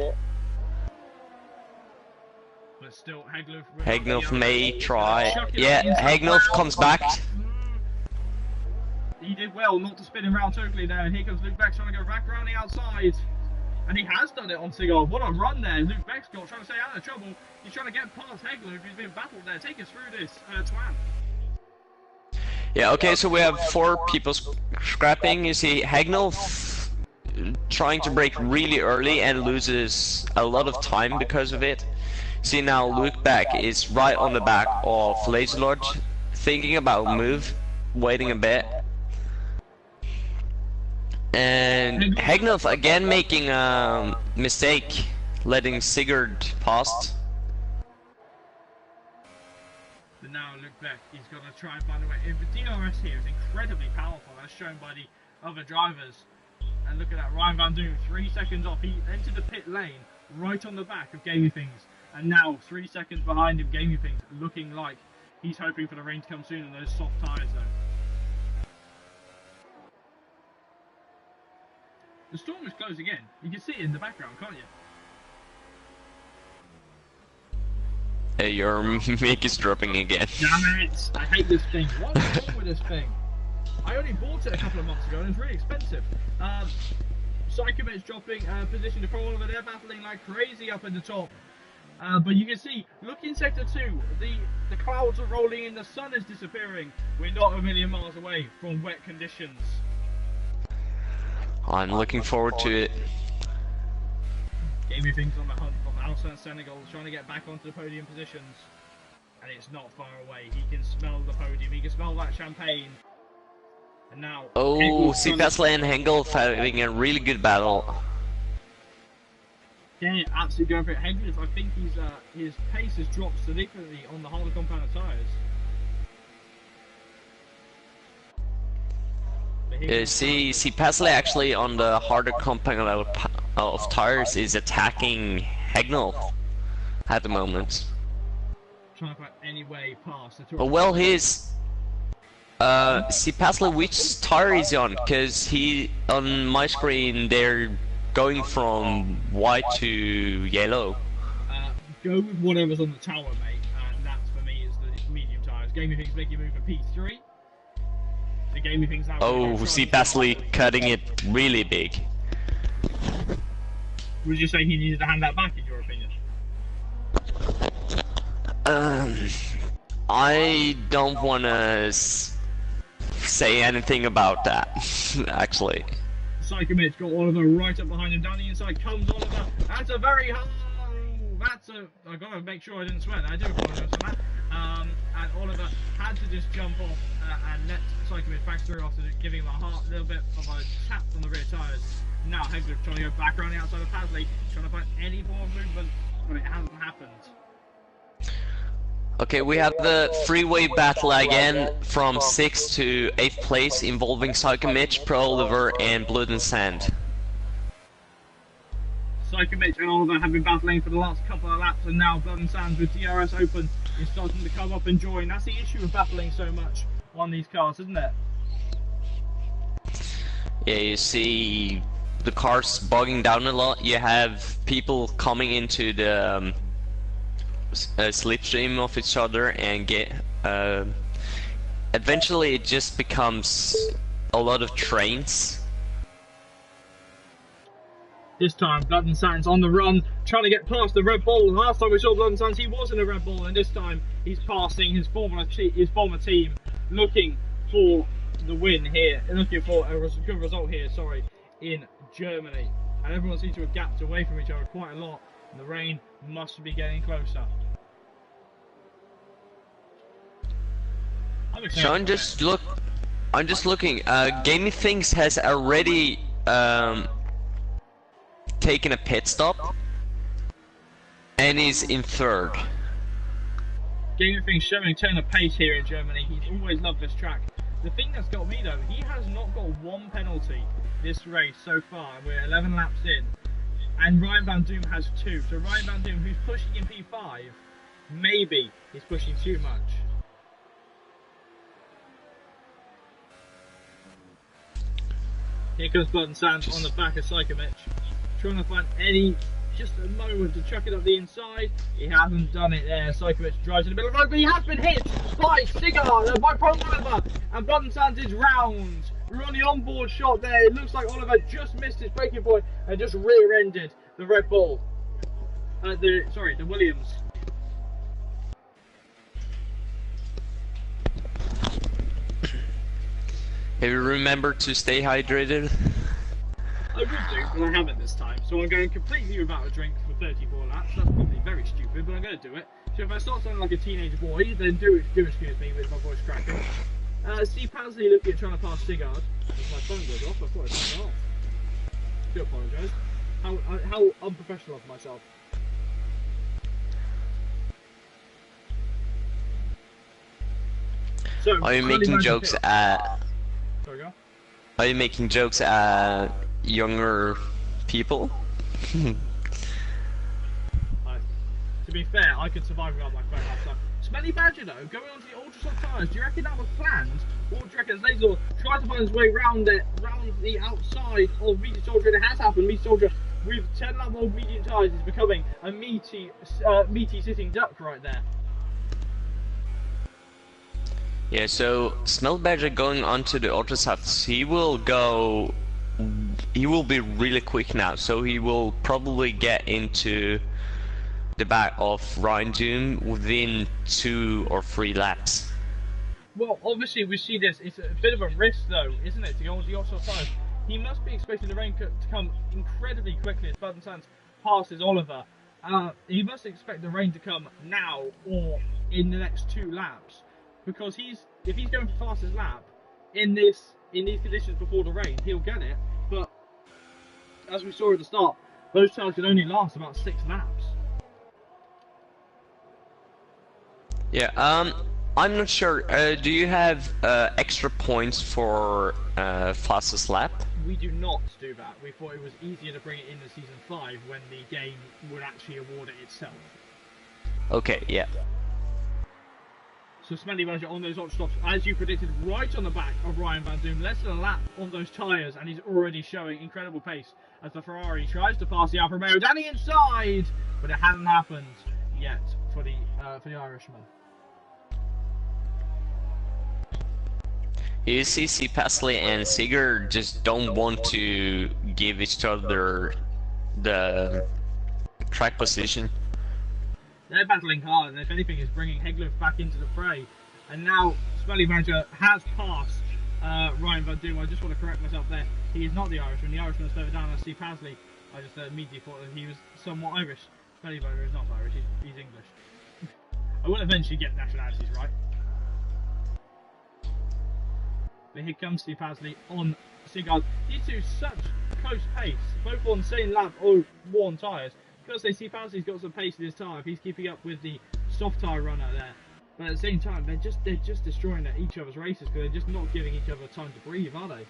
But still, Hagnolf may try. Yeah, Hagnolf comes back. He did well not to spin him round totally there, and here comes Luke Beck trying to go back around the outside. And he has done it on Sigurd. What a run there. Luke Beck's got trying to stay out of trouble. He's trying to get past Hagloof, who's been battled there. Take us through this, Twan. Yeah, okay, so we have 4 people scrapping. You see Hagnolf trying to brake really early and loses a lot of time because of it. See now Luke Beck is right on the back of Laserlord, thinking about move, waiting a bit. And Hagnolf again making a mistake, letting Sigurd past. But now Luke Beck, he's got to try and find a way. The DRS here is incredibly powerful, as shown by the other drivers. And look at that, Ryan Van Doom, 3 seconds off. He entered the pit lane right on the back of Gamey Things. And now 3 seconds behind him, Gamey Things, looking like he's hoping for the rain to come soon and those soft tyres though. The storm is closing in. You can see it in the background, can't you? Hey, your mic is dropping again. Damn it! I hate this thing. What's wrong with this thing? I only bought it a couple of months ago and it's really expensive. Psychomit's dropping position to Prol over there, battling like crazy up in the top. But you can see, look in Sector 2, the clouds are rolling in, the sun is disappearing. We're not a million miles away from wet conditions. I'm looking forward to it. Gamey Things on the hunt of Alsa and Senegal, trying to get back onto the podium positions. And it's not far away. He can smell the podium, he can smell that champagne. And now... Oh, Sipasle and Hengel having a really good battle. Yeah, absolutely going for it. Hengel, I think his pace has dropped significantly on the harder compound tyres. See, Pasle actually on the harder compound of tires is attacking Hagnol at the moment. Trying to find any way past. Well, his see Pasle, which tire is he on? Because he on my screen they're going from white to yellow. Go with whatever's on the tower, mate. And that for me is the medium tires. Gamey Things making a move for P3. Oh, see Pasle cutting it really big. Would you say he needed to hand that back in your opinion? I don't want to say anything about that, actually. Psychomit's got Oliver right up behind him. Down the inside comes Oliver. That's a very hard... I gotta make sure I didn't swear. I do apologize for that. And Oliver had to just jump off and let Cyclist back through after giving him a little bit of a tap on the rear tyres. Now Hegler trying to go back around the outside of Pasley, trying to find any form of movement, but it hasn't happened. Okay, we have the freeway battle again from 6th to 8th place involving Psycho Mitch, Pro Oliver and Blood and Sand. Psycho Mitch and Oliver have been battling for the last couple of laps, and now Blood and Sand with DRS open is starting to come up and join. That's the issue with battling so much on these cars, isn't it? Yeah, you see the cars bogging down a lot. You have people coming into the slipstream of each other and get eventually it just becomes a lot of trains. This time Blood and Sand's on the run, trying to get past the Red Bull. Last time we saw Blood and Sand, he was in a Red Bull, and this time he's passing his former team, looking for the win here, looking for a good result here, sorry, in Germany. And everyone seems to have gapped away from each other quite a lot, and the rain must be getting closer. So I'm just looking. Gaming Things has already taken a pit stop and is in 3rd. Gaming Things showing a turn of pace here in Germany. He's always loved this track. The thing that's got me though, he has not got one penalty this race so far. We're 11 laps in, and Ryan Van Doom has 2. So Ryan Van Doom, who's pushing in P5, maybe he's pushing too much. Here comes Blood and Sand on the back of Psycho Mitch, trying to find just a moment to chuck it up the inside. He hasn't done it there. Psycho Mitch drives in the middle of the road, but he has been hit by Sigurd, by Pro Oliver, and Blood and Sand is round. We're on the onboard shot there. It looks like Oliver just missed his braking point and just rear-ended the Red Bull. The Williams. Have you remembered to stay hydrated? I would do, but I haven't this time. So I'm going completely without a drink for 34 laps. That's probably very stupid, but I'm going to do it. So if I start sounding like a teenage boy, then do excuse me with my voice cracking. See Pasley looking at trying to pass Sigurd. As my phone goes off, I thought I'd turn it off. I do apologise. How unprofessional of myself. So, are you making jokes at... Sorry, go. Are you making jokes at younger people? To be fair, I could survive without my phone last time. Smelly Badger though, going onto the ultra soft tyres, do you reckon that was planned? Or do you reckon Lazor tried to find his way round the outside of Meaty Soldier, and it has happened. Meaty Soldier with 10 lap old medium tyres is becoming a meaty sitting duck right there. Yeah, so Smell Badger going onto the ultra softs, he will be really quick now, so he will probably get into the back of Ryan Doom within 2 or 3 laps. Well, obviously we see this, it's a bit of a risk though, isn't it, to go on the offshore side. He must be expecting the rain to come incredibly quickly as Blood and Sand passes Oliver. He must expect the rain to come now or in the next 2 laps. Because if he's going for fastest lap in these conditions before the rain, he'll get it. But as we saw at the start, those tyres can only last about 6 laps. Yeah, I'm not sure. Do you have extra points for fastest lap? We do not do that. We thought it was easier to bring it into Season 5 when the game would actually award it itself. Okay, yeah. So Smelly Badger on those hot stops, as you predicted, right on the back of Ryan Van Doom. Less than a lap on those tyres, and he's already showing incredible pace as the Ferrari tries to pass the Alfa Romeo down the inside, but it hasn't happened yet for the Irishman. You see Pasley and Sigurd just don't want to give each other the track position. They're battling hard, and if anything, is bringing Hegler back into the fray. And now Smelly Badger has passed Ryan Van Doom. I just want to correct myself there. He is not the Irishman. The Irishman is further down. I see Pasley. I just immediately thought that he was somewhat Irish. Smelly Badger is not Irish. He's English. I will eventually get nationalities right. But here comes Steve Pasley on Sigurd. These two such close pace, both on the same lap or worn tyres. I've got to say, Steve Pasley's got some pace in his tyre if he's keeping up with the soft tyre runner there. But at the same time, they're just destroying each other's races because they're just not giving each other time to breathe, are they?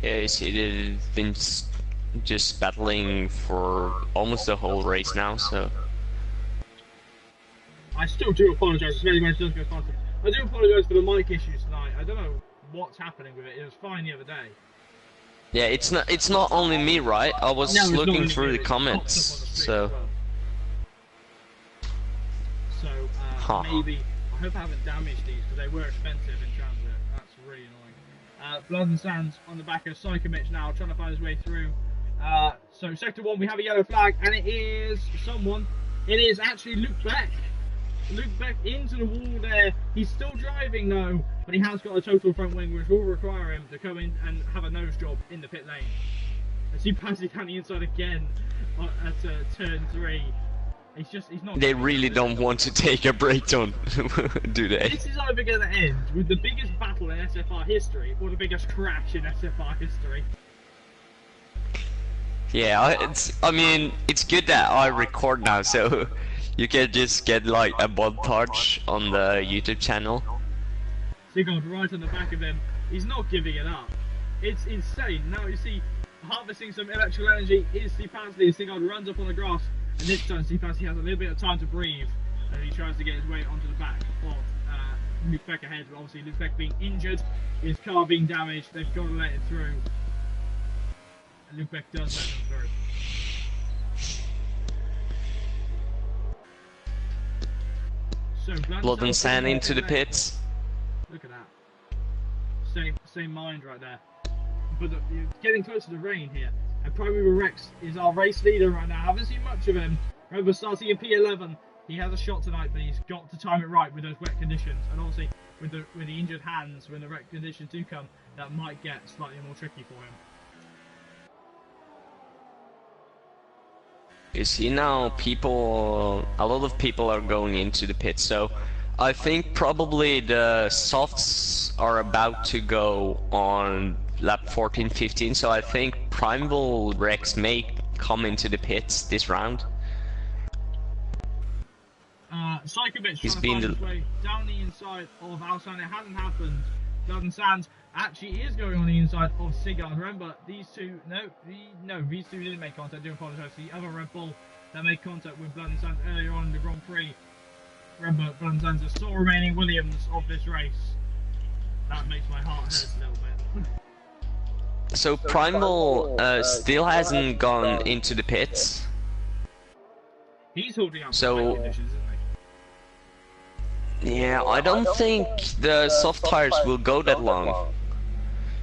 Yeah, you see, they've been just battling for almost the whole race now, so... I still do apologise, I do apologise for the mic issues tonight. I don't know what's happening with it. It was fine the other day. Yeah, it's not only me, right? I was looking through the comments, so... So, maybe... I hope I haven't damaged these, because they were expensive in transit. That's really annoying. Blood and Sands on the back of Psychomich now, trying to find his way through. So, sector 1, we have a yellow flag, and it is someone. It is actually Luke Beck. Luke Beck into the wall there. He's still driving though, but he has got a total front wing, which will require him to come in and have a nose job in the pit lane. As he passes down the inside again at turn 3. He's not. They really don't want to take a breakdown, do they? This is either going to end with the biggest battle in SFR history or the biggest crash in SFR history. Yeah, I mean, it's good that I record now, so you can just get like a montage on the YouTube channel. Sigurd right on the back of him. He's not giving it up. It's insane. Now you see, harvesting some electrical energy is Steve Pasley. Sigurd runs up on the grass, and this time Steve Pasley has a little bit of time to breathe, and he tries to get his way onto the back of Luke Beck ahead. But obviously Luke Beck being injured, his car being damaged, they've got to let it through. And Luke Beck does let them through. So, Blood and Sand into the pits. Look at that. Same mind right there. But you're getting close to the rain here. And Primary Rex is our race leader right now. I haven't seen much of him. Remember, starting in P11, he has a shot tonight, but he's got to time it right with those wet conditions. And obviously, with the injured hands, when the wet conditions do come, that might get slightly more tricky for him. You see now, a lot of people are going into the pit, so I think probably the softs are about to go on lap 14, 15, so I think Primal Rex may come into the pits this round. Psychomich trying to find his way down the inside of Alsan. It hasn't happened. Blood and Sands actually is going on the inside of Sigurd. Remember, these two, these two didn't make contact. I do apologise. The other Red Bull that made contact with Blood and Sands earlier on in the Grand Prix. Remember, Blood and Sands are sole remaining Williams of this race. That makes my heart hurt a little bit. So Primal still hasn't gone into the pits. He's holding up so conditions, isn't he? Yeah, I don't think the soft tires will go that long.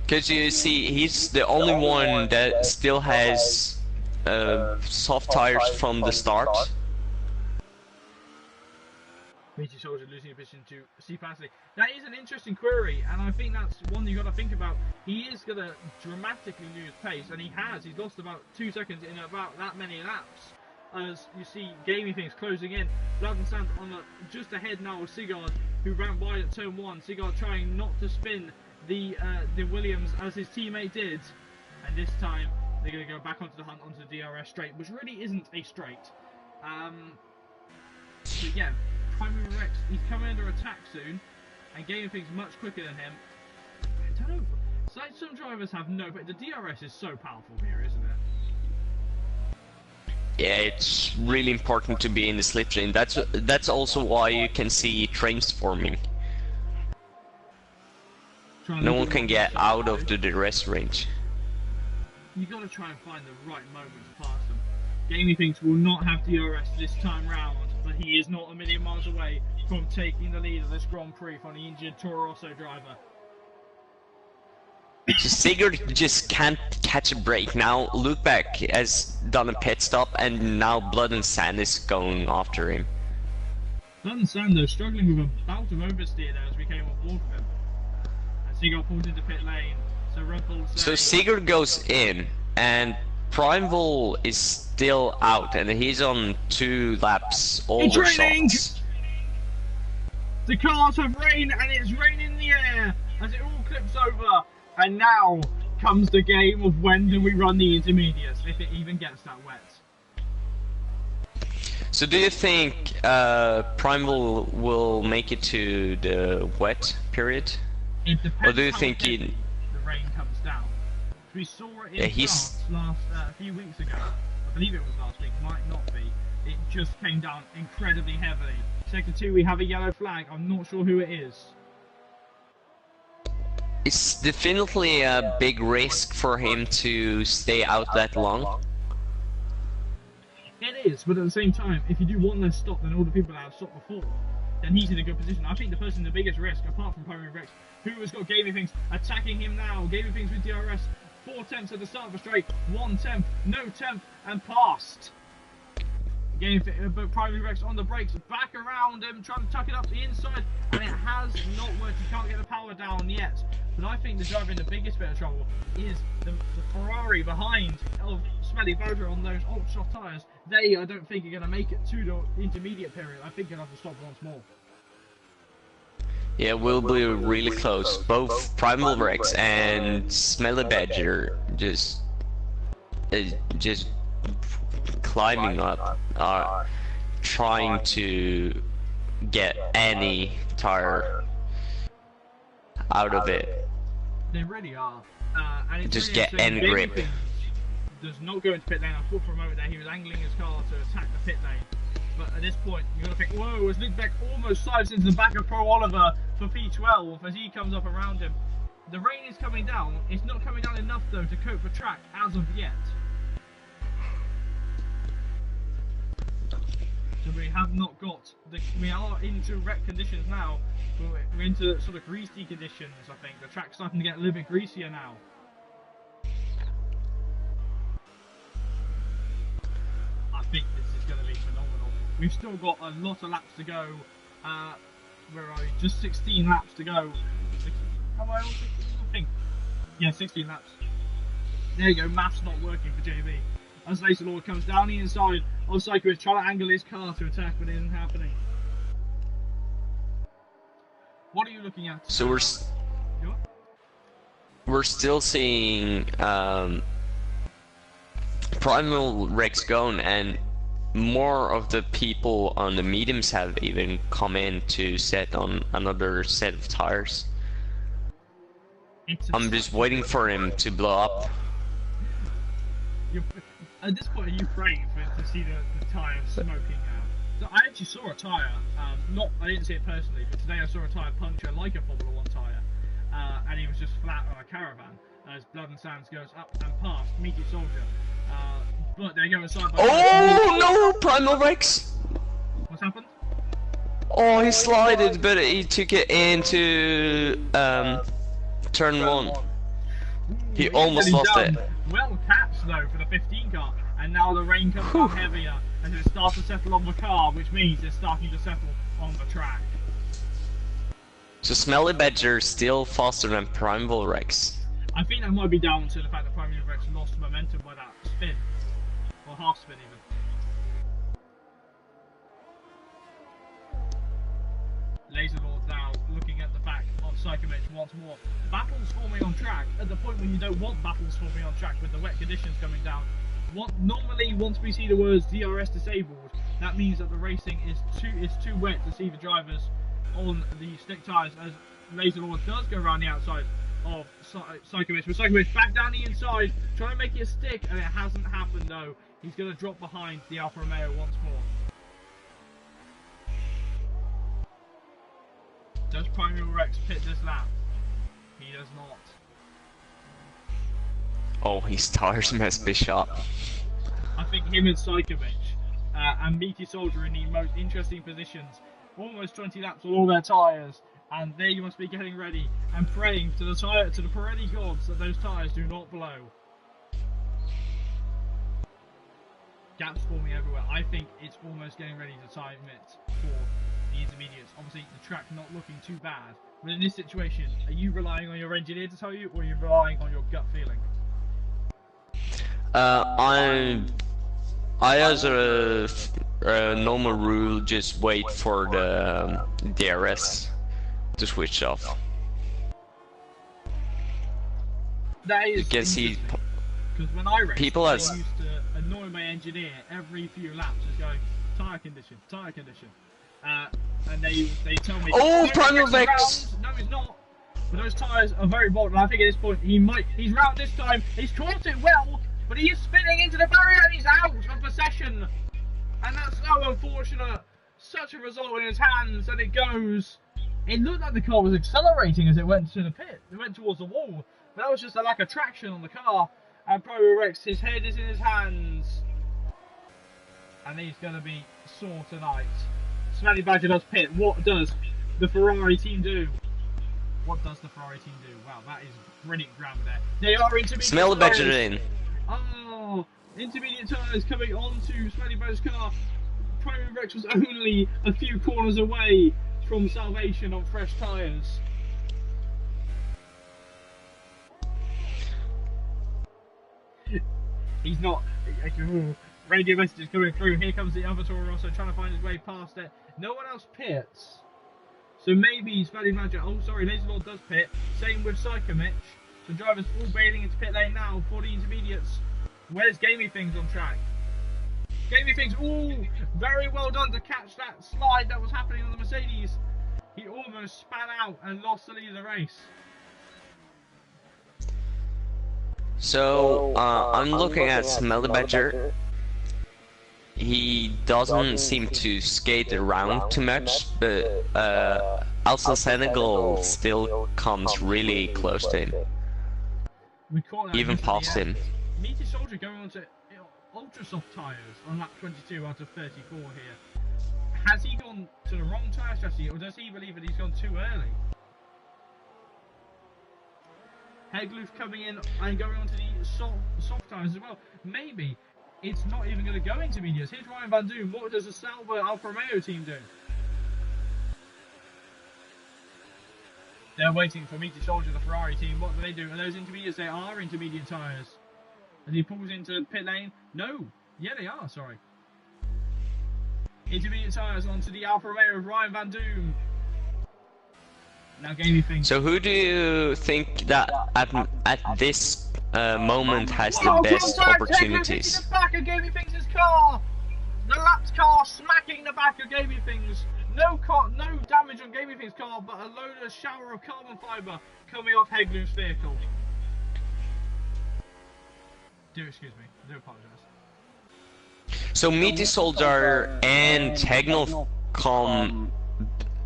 Because you see, he's the only one that still has soft tires from the start. Meteor Soldier losing a position to Steve Pasley. That is an interesting query, and I think that's one you've got to think about. He is going to dramatically lose pace, and he has. He's lost about 2 seconds in about that many laps. As you see, Gaming Things closing in. Blood and Sand on just ahead now of Sigurd, who ran wide at turn 1. Sigurd trying not to spin the Williams as his teammate did, and this time they're going to go back onto the hunt onto the DRS straight, which really isn't a straight. But yeah, Primary Rex, he's coming under attack soon, and Gaming Things much quicker than him. I don't know. It's like some drivers have no, but the DRS is so powerful here, isn't it? Yeah, it's really important to be in the slipstream. That's also why you can see trains forming. No one can get out of the DRS range. You got to try and find the right moment to pass them. Gaming Things will not have DRS this time round, but he is not a million miles away from taking the lead of this Grand Prix from the injured Toro Rosso driver. So Sigurd just can't catch a break. Now Luke Beck has done a pit stop, and now Blood and Sand is going after him. Blood and Sand though struggling with a bout of oversteer there as we came on board with him. And Sigurd pulled into pit lane. So Red Bull So Sigurd goes in, and Primeval is still out, and he's on 2 laps over softs. The cars have rain, and it's rain in the air as it all clips over. And now comes the game of when do we run the intermediates, if it even gets that wet. So do you think Primal will make it to the wet period? It depends. Or do you how think the rain comes down? We saw it in France a few weeks ago. I believe it was last week, might not be. It just came down incredibly heavily. Sector 2, we have a yellow flag. I'm not sure who it is. It's definitely a big risk for him to stay out that long. It is, but at the same time, if you do one less stop than all the people that have stopped before, then he's in a good position. I think the person the biggest risk, apart from Primary Rex, who has got Gaming Things attacking him now. Gaming Things with DRS, 4 tenths at the start of the straight, 1 tenth, no tenth, and passed. But Primary Rex on the brakes, back around him, trying to tuck it up the inside, and it has not worked. He can't get the power down yet. But I think the driver in the biggest bit of trouble is the Ferrari behind of Smelly Bowser on those ultra soft tyres. They, I don't think, are going to make it to the intermediate period. I think they'll have to stop once more. Yeah, we'll be really close. Both Primal Rex and Smelly Badger just climbing up, are trying to get any tire out of it. They really are. And it's just really get any grip. Does not go into pit lane. I thought for a moment there he was angling his car to attack the pit lane. But at this point, you've got to think, whoa, as Luke Beck almost slides into the back of Pro Oliver for P12 as he comes up around him. The rain is coming down. It's not coming down enough, though, to coat the track as of yet. So we have not got, we are into wet conditions now. We're into sort of greasy conditions, I think. The track's starting to get a little bit greasier now. I think this is going to be phenomenal. We've still got a lot of laps to go. Where are we? Just 16 laps to go. Am I on 16? I think. Yeah, 16 laps. There you go, math's not working for JB. As Laser Lord comes down the inside of Cyclist, trying to angle his car to attack, but it isn't happening. What are you looking at? So we're still seeing Primal Rex going, and more of the people on the mediums have even come in to set on another set of tires. I'm just waiting for him to blow up. At this point, are you praying to see the tyre smoking out? So I actually saw a tyre, I didn't see it personally, but today I saw a tyre puncture like a Formula 1 tyre, and he was just flat on a caravan as Blood and Sands goes up and past Meaty Soldier. But they go side by side. Oh no, Primal Rex! What's happened? Oh, he slided, but he took it into turn 1. He almost lost it. Well catch though for the 15 car, and now the rain comes down heavier as it starts to settle on the car, which means it's starting to settle on the track. So Smelly Badger still faster than Primal Rex. I think that might be down to the fact that Primal Rex lost momentum by that spin, or half spin even. Laser Lord now looking at the back of Psychomich once more. Battles forming on track at the point when you don't want battles forming on track with the wet conditions coming down. Normally, once we see the words DRS disabled, that means that the racing is too wet to see the drivers on the slick tyres, as Laser Lord does go around the outside of Psychomich. But Psychomich back down the inside, trying to make it stick, and it hasn't happened though. He's going to drop behind the Alfa Romeo once more. Does Primal Rex pit this lap? He does not. Oh, his tires must be shot. I think him and Psychomich and Meaty Soldier in the most interesting positions. Almost 20 laps on all their tyres, and they must be getting ready and praying to the Pirelli gods that those tyres do not blow. Gaps forming everywhere. I think it's almost getting ready to time it for the intermediates. Obviously, the track not looking too bad, but in this situation, are you relying on your engineer to tell you, or are you relying on your gut feeling? I as a normal rule just wait for the DRS to switch off. That is You can see because when I raced, people I as used to annoy my engineer every few laps, just going tyre condition, and they tell me, oh, no, Primal it's Vex. round. No, it's not. But those tyres are very bold, and I think at this point he's round this time. He's caught it well, but he is spinning into the barrier and he's out of possession. And that's so unfortunate. Such a result in his hands, and it goes. It looked like the car was accelerating as it went to the pit. It went towards the wall, but that was just a lack of traction on the car. And Pro Rex, his head is in his hands, and he's going to be sore tonight. Smelly Badger does pit. What does the Ferrari team do? What does the Ferrari team do? Wow, that is brilliant grab there. They are intermediate. Smelly Badger in. Oh, intermediate tyres coming onto Smelly Badger's car. Pro Rex was only a few corners away from salvation on fresh tyres. He's not. Radio messages coming through. Here comes the other Toro Rosso trying to find his way past it. No one else pits. So maybe Smelly Badger. Oh, sorry, Laser Lord does pit. Same with Psychomich. So drivers all bailing into pit lane now for the intermediates. Where's Gamey Things on track? Gamey Things, ooh, very well done to catch that slide that was happening on the Mercedes. He almost span out and lost the lead of the race. So, I'm looking at Smelly Badger. He doesn't seem to skate around too much, but also Senegal still comes really close to him. Even past him. Meteor Soldier going on to ultra soft tyres on lap 22 out of 34 here. Has he gone to the wrong tyre strategy, or does he believe that he's gone too early? Hegloof coming in and going on to the soft tyres as well. Maybe it's not even going to go intermediates. Here's Ryan Van Doom. What does the Sauber Alfa Romeo team do? They're waiting for Meteor Soldier, the Ferrari team. What do they do? Are those intermediates? They are intermediate tyres. As he pulls into pit lane. No. Yeah, they are, sorry. Intermediate tyres onto the Alfa Romeo of Ryan Van Doom. Now Gamey Things. So who do you think that at this moment has the best opportunities? The back of Gamey Things' car. The lapped car smacking the back of Gamey Things. No damage on Gamey Things' car, but a load of shower of carbon fibre coming off Hegloof's vehicle. Do excuse me. I do apologise. So Meteor Soldier and Hegnol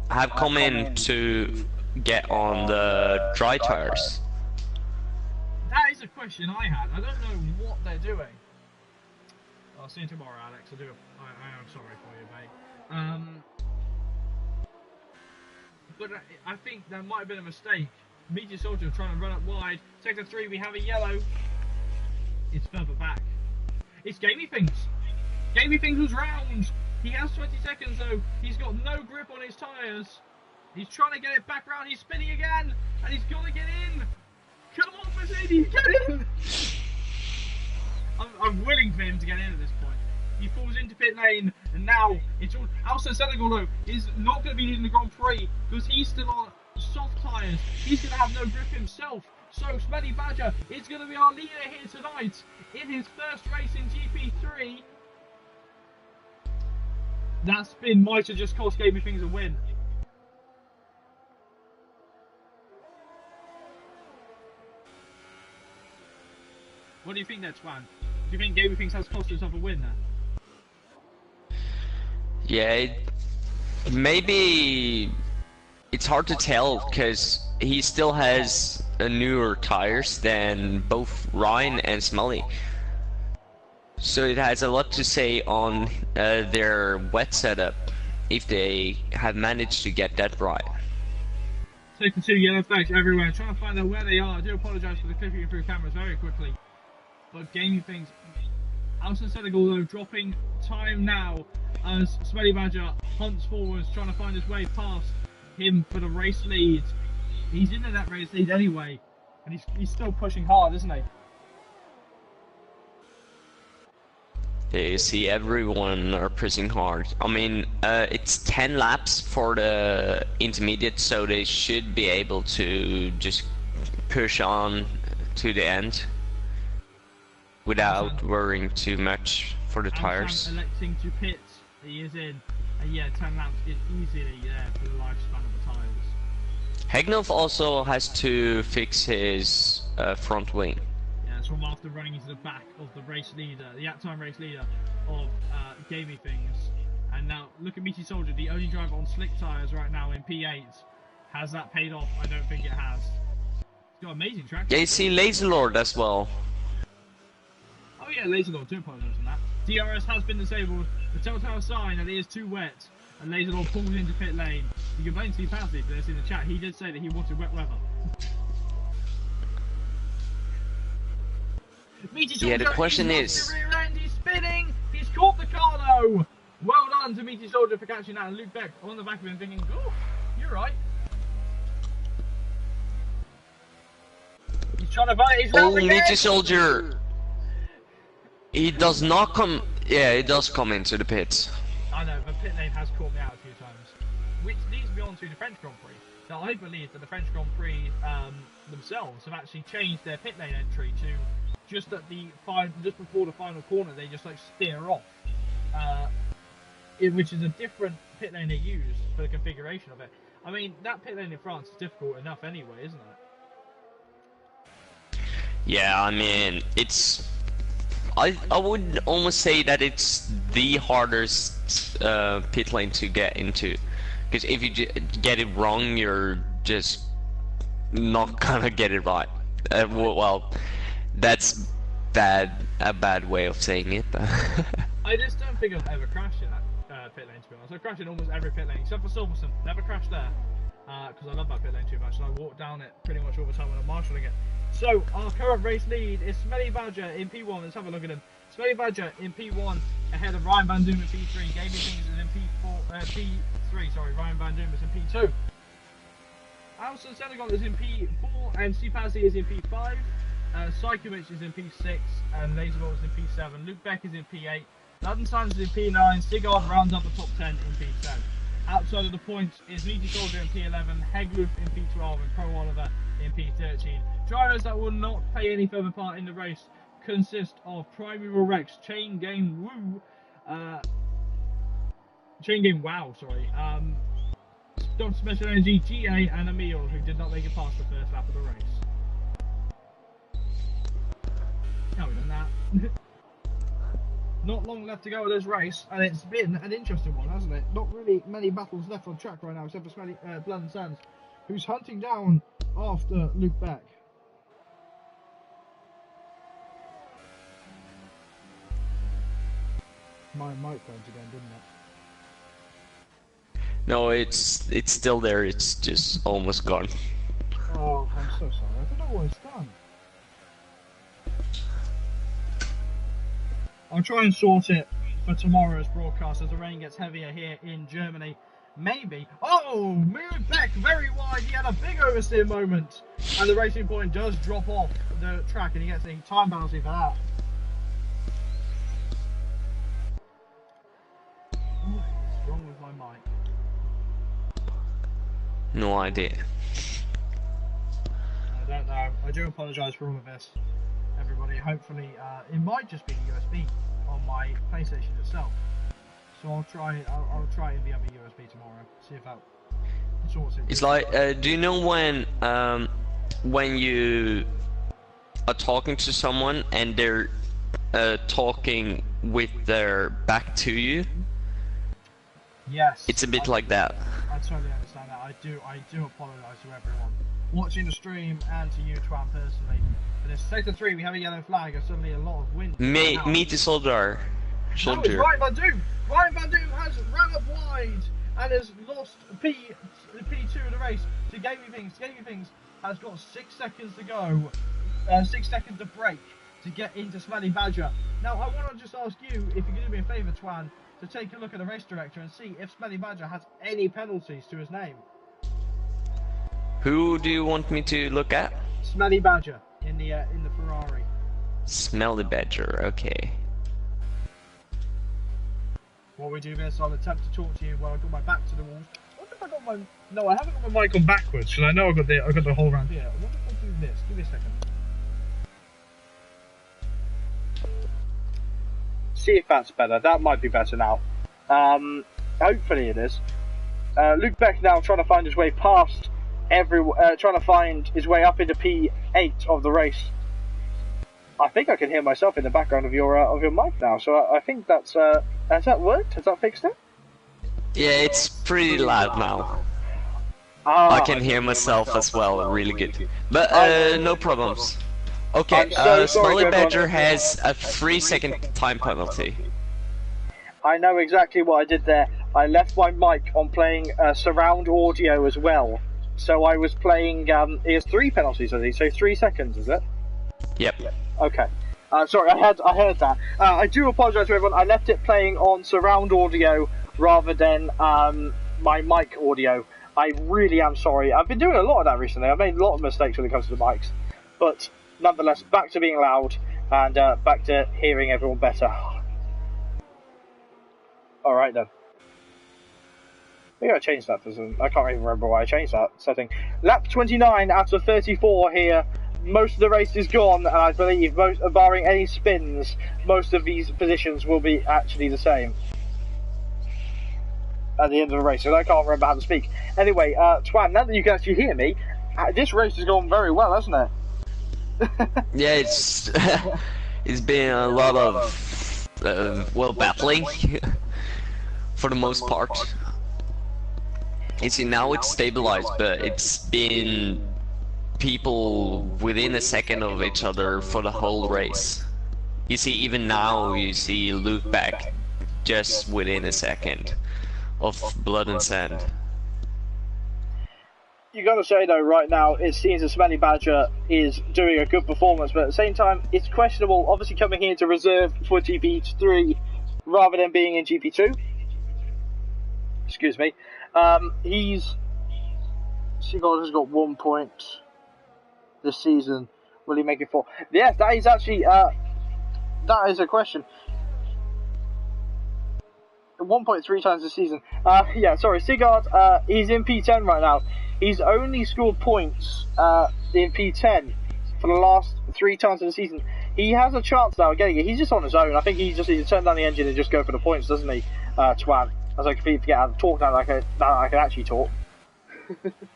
have come in to get on the dry tires. That is a question I had. I don't know what they're doing. I'll see you tomorrow, Alex. I am sorry for you, mate. But I think there might have been a mistake. Meteor Soldier trying to run up wide. Sector 3, we have a yellow. It's further back. It's Gamey Things. Gamey Things was round. He has 20 seconds though. He's got no grip on his tyres. He's trying to get it back round. He's spinning again. And he's got to get in. Come on, Mercedes, get in. I'm willing for him to get in at this point. He falls into pit lane. And now it's all. Alson Senegal though is not going to be leading the Grand Prix because he's still on soft tyres. He's going to have no grip himself. So Smelly Badger is going to be our leader here tonight in his first race in GP3. That spin might have just cost Gamey Things a win. What do you think there, Twan? Do you think Gamey Things has cost himself a win there? Yeah, maybe it's hard to tell because he still has newer tires than both Ryan and Smelly. So it has a lot to say on their wet setup if they have managed to get that right. Taking 2 yellow flags everywhere, trying to find out where they are. I do apologise for the clipping through cameras very quickly. But Gamey Things, Alson Senegal though dropping time now as Smelly Badger hunts forwards, trying to find his way past him for the race lead. He's into that race lead anyway, and he's still pushing hard, isn't he? You see, everyone are pressing hard. I mean, it's 10 laps for the intermediate, so they should be able to just push on to the end without worrying too much for the tires. Electing to pit, he is in, and yeah, 10 laps is easily there for the lifespan of the tyres. Hegnov also has to fix his front wing. Yeah, it's from after running into the back of the race leader, the at-time race leader of Gamey Things. And now, look at Meaty Soldier, the only driver on slick tyres right now in P8. Has that paid off? I don't think it has. It's got amazing track. Yeah, you see Laser Lord as well. Oh yeah, Laser Lord, do apologise on that. DRS has been disabled. The telltale sign that it is too wet. And Laser Lord pulls into pit lane. You can blame Steve Pasley for this in the chat. He did say that he wanted wet weather. Yeah, the question is... He's spinning! He's caught the car though! Well done to Meaty Soldier for catching that, and Luke Beck on the back of him thinking, oh, you're right. He's trying to fight, he's Meaty Soldier! He does not come... Yeah, he does come into the pits. I know, but pit lane has caught me out a few times. Which leads me on to the French Grand Prix. Now, I believe that the French Grand Prix themselves have actually changed their pit lane entry to just at the just before the final corner, they just like steer off, which is a different pit lane they use for the configuration of it. I mean, that pit lane in France is difficult enough anyway, isn't it? Yeah, I mean, it's... I would almost say that it's the hardest pit lane to get into, because if you get it wrong, you're just not gonna get it right. Well, that's a bad way of saying it. I just don't think I've ever crashed in that pit lane, to be honest. I've crashed in almost every pit lane except for Silverstone. Never crashed there because I love that pit lane too much, and I walk down it pretty much all the time when I'm marshalling it. So our current race lead is Smelly Badger in P1. Let's have a look at him. Smelly Badger in P1 ahead of Ryan Van Doom in P3. Gaming Things is in P3. Sorry, Ryan Van Doom is in P2. Alison Senegal is in P4 and Stepazzi is in P5. Psychomich is in P6 and Laserlord is in P7. Luke Beck is in P8. London Sands is in P9. Sigard rounds up the top 10 in P10. Outside of the points is Meaty Soldier in P11, Hegloof in P12 and Pro Oliver in P13. Drivers that will not play any further part in the race consist of Primeval Rex, Chain Game Wow, sorry. Dr. Special Energy, GA and Emil, who did not make it past the first lap of the race. How we done that? Not long left to go with this race, and it's been an interesting one, hasn't it? Not really many battles left on track right now, except for Smelly Blood and Sands, who's hunting down after Luke Beck. My mic went again, didn't it? No, it's still there. It's just almost gone. Oh, I'm so sorry. I don't know what it's done. I'll try and sort it for tomorrow's broadcast as the rain gets heavier here in Germany. Maybe. Oh, moved back very wide. He had a big oversteer moment, and the Racing Point does drop off the track, and he gets a time penalty for that. What's wrong with my mic? No idea. I don't know. I do apologise for all of this, everybody. Hopefully, it might just be USB on my PlayStation itself. So I'll try it in the other USB tomorrow. See if that sorts it. It's like, do you know when you are talking to someone and they're talking with their back to you? Yes. It's a bit like that. I totally understand that. I do apologise to everyone watching the stream and to you, Twan, personally. For this sector 3, we have a yellow flag and suddenly a lot of wind. Meaty Soldier. That was Ryan Van Doom. Ryan Van Doom has ran up wide and has lost P2 of the race to Gaming Things. Gaming Things has got 6 seconds to go, 6 seconds to break to get into Smelly Badger. Now, I want to just ask you, if you could do me a favour, Twan, to take a look at the race director and see if Smelly Badger has any penalties to his name. Who do you want me to look at? Smelly Badger in the Ferrari. Smelly Badger, okay. While we do this, I'll attempt to talk to you while I've got my back to the wall. I wonder if I got my... No, I haven't got my mic on backwards, because I know I've got the whole round here. I wonder if I do this. Give me a second. See if that's better. That might be better now. Hopefully it is. Luke Beck now trying to find his way past trying to find his way up into P8 of the race. I think I can hear myself in the background of your mic now, so I think that's has that worked? Has that fixed it? Yeah, it's pretty loud now. I can hear myself as well, really good. But no problems. Okay, Smelly Badger has a 3-second time penalty. I know exactly what I did there. I left my mic on playing surround audio as well. So I was playing, it has 3 penalties, I think, so 3 seconds, is it? Yep. Okay. Sorry, I heard that. I do apologise to everyone. I left it playing on surround audio rather than my mic audio. I really am sorry. I've been doing a lot of that recently. I've made a lot of mistakes when it comes to the mics. But nonetheless, back to being loud and back to hearing everyone better. Alright then. Maybe I changed that. I can't even remember why I changed that setting. Lap 29 out of 34 here. Most of the race is gone, and I believe, barring any spins, most of these positions will be actually the same at the end of the race, and I can't remember how to speak. Anyway, Twan, now that you can actually hear me, this race has gone very well, hasn't it? Yeah, it's it's been a lot of well, battling for the most part. You see, now it's stabilized, but it's been people within a second of each other for the whole race. You see, even now, you see Luke back just within a second of blood and sand. You got to say though, right now it seems that Smelly Badger is doing a good performance, but at the same time, it's questionable. Obviously, coming here to reserve for GP3 rather than being in GP2. Excuse me. Seagull has got 1 point this season. Will he make it 4? Yes, that is actually that is a question. 1.3 times this season. Yeah, sorry, Sigurd, he's in P10 right now. He's only scored points in P10 for the last 3 times of the season. He has a chance now of getting it. He's just on his own. I think he just needs to turn down the engine and just go for the points, doesn't he, Twan? As I completely forget how to talk now that I can actually talk.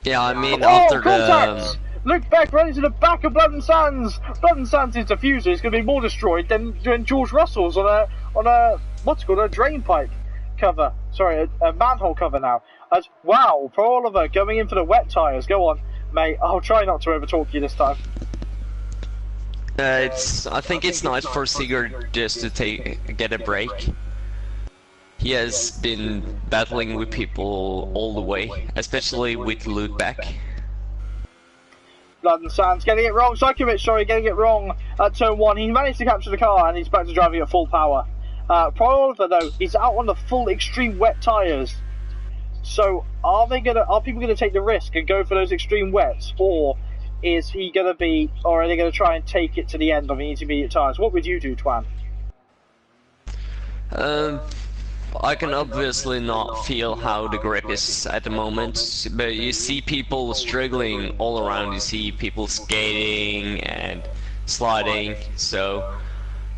Yeah, I mean, after contact! Luke Beck running to the back of Blood and Sands. Blood and Sands' diffuser is going to be more destroyed than George Russell's on a what's it called, a drain pipe cover. Sorry, a manhole cover now. Wow, Pro Oliver going in for the wet tyres. Go on, mate. I'll try not to overtalk you this time. I think it's nice for Sigurd just to get a break. He has been battling with people all the way, especially with Luke back. Blood and Sands getting it wrong. Psychovic, sorry, getting it wrong at turn 1. He managed to capture the car and he's back to driving at full power. Pro Oliver though, he's out on the full extreme wet tyres. So are people gonna take the risk and go for those extreme wets, or are they gonna try and take it to the end on the intermediate tyres? What would you do, Twan? I can obviously not feel how the grip is at the moment, but you see people struggling all around. You see people skating and sliding, so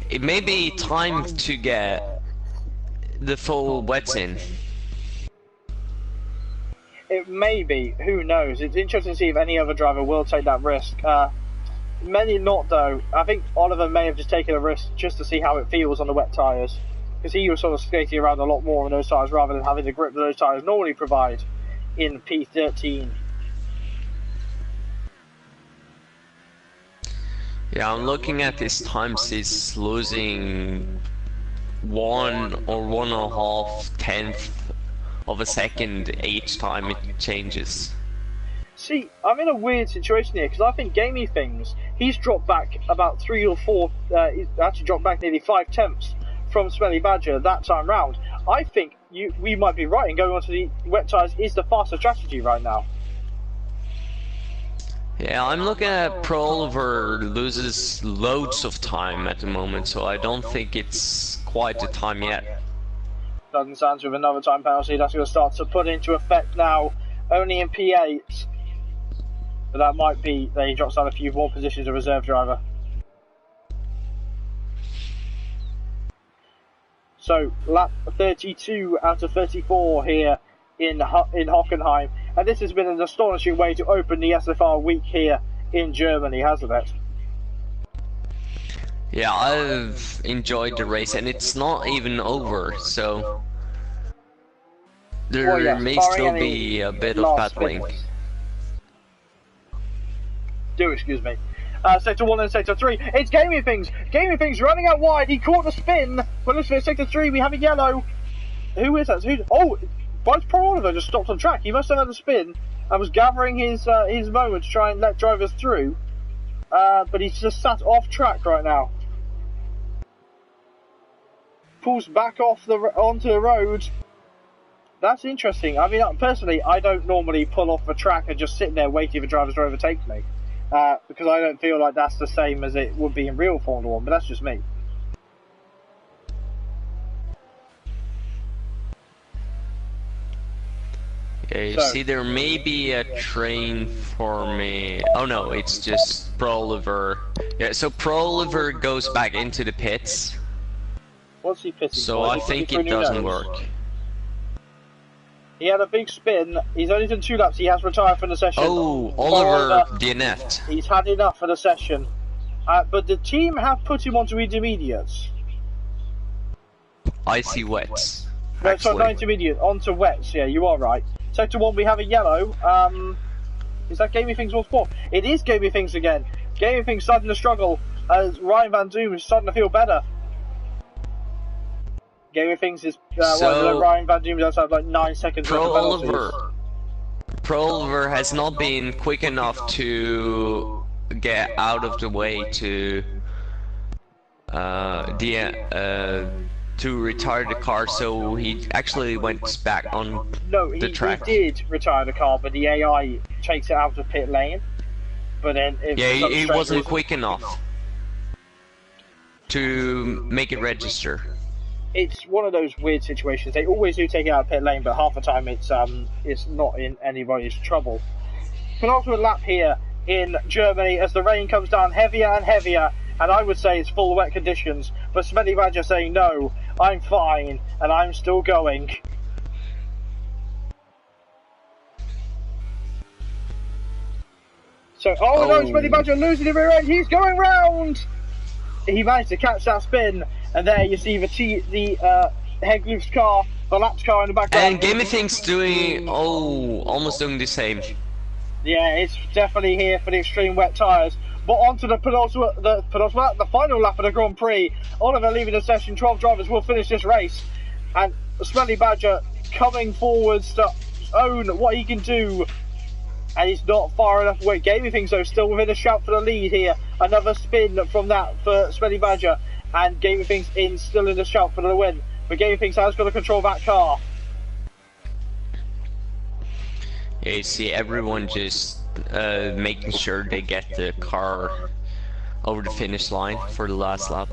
it may be time to get the full wets in. It may be, who knows. It's interesting to see if any other driver will take that risk. Many not though. I think Oliver may have just taken a risk just to see how it feels on the wet tyres. Because he was sort of skating around a lot more on those tyres rather than having the grip that those tyres normally provide in P13. Yeah, I'm looking at his times. He's losing 1 or 1.5 tenth of a second each time it changes. See, I'm in a weird situation here because I think Gamey Things, he's dropped back about 3 or 4, he's actually dropped back nearly 5 tenths from Smelly Badger that time round. I think we might be right in going on to the wet tyres is the faster strategy right now. Yeah, I'm looking at Pro Oliver loses loads of time at the moment, so I don't think it's quite the time yet. Sudden Sands with another time penalty. That's going to start to put into effect now. Only in P8. But that might be that he drops out a few more positions of reserve driver. So lap 32 out of 34 here in Hockenheim. And this has been an astonishing way to open the SFR week here in Germany, hasn't it? Yeah, I've enjoyed the race, and it's not even over, so there may still be a bit of battling. Excuse me. Sector 1 and Sector 3. It's Gaming Things. Gaming Things running out wide. He caught the spin. But listen, at Sector 3, we have a yellow. Who is that? Oh, Bryce Pro Oliver just stopped on track. He must have had a spin and was gathering his moment to try and let drivers through. But he's just sat off track right now. Pulls back off onto the road. That's interesting. I mean, personally, I don't normally pull off the track and just sit there waiting for drivers to overtake me. Because I don't feel like that's the same as it would be in real Formula 1, but that's just me. Yeah, you see, there may be a train for me. Oh no, it's just Pro Oliver. Yeah, so Pro Oliver goes back into the pits. What's he pitting So for? I think it doesn't work. He had a big spin. He's only done 2 laps. He has retired from the session. Oh, Oliver DNF'd. He's had enough for the session. But the team have put him onto intermediates. Icy wets. No, sorry, not intermediate. Onto wets. Yeah, you are right. Sector 1, we have a yellow. Is that Gaming Things World 4? It is Gaming Things again. Gaming Things starting to struggle as Ryan Van Doom is starting to feel better. Gaming Things is Ryan Van Doom does have like 9 seconds. Pro Oliver has not been quick enough to get out of the way to retire the car, so he actually went back on the track. He did retire the car, but the AI takes it out of pit lane. But then he wasn't quick enough to make it register. It's one of those weird situations. They always do take it out of pit lane, but half the time it's not in anybody's trouble. Penultimate lap here in Germany as the rain comes down heavier and heavier, and I would say it's full wet conditions, but Smelly Badger saying no, I'm fine, and I'm still going. So, no, Smelly Badger losing the rear end, he's going round! He managed to catch that spin, and there you see the Hegloof's car, the laps car in the background. And Gaming Things doing, almost doing the same. Yeah, it's definitely here for the extreme wet tyres. But onto the final lap of the Grand Prix. Oliver leaving the session, 12 drivers will finish this race. And Smelly Badger coming forwards to own what he can do. And he's not far enough away. Gaming Things though still within a shout for the lead here. Another spin from that for Smelly Badger. And Gaming Things still in the shout for the win. But Gaming Things has got to control that car. Yeah, you see everyone just making sure they get the car over the finish line for the last lap.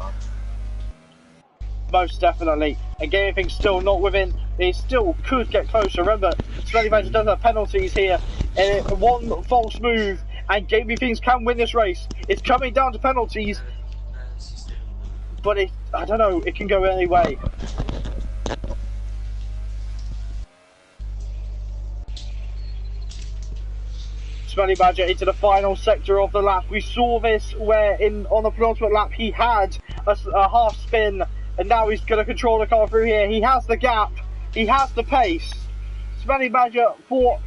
Most definitely. And Gaming Things still not within. They still could get closer. Remember, Smelly Badger does have penalties here. And one false move and Gaming Things can win this race. It's coming down to penalties. But I don't know, it can go any way. Smelly Badger into the final sector of the lap. We saw this where on the penultimate lap he had a half spin, and now he's going to control the car through here. He has the gap, he has the pace. Smelly Badger, for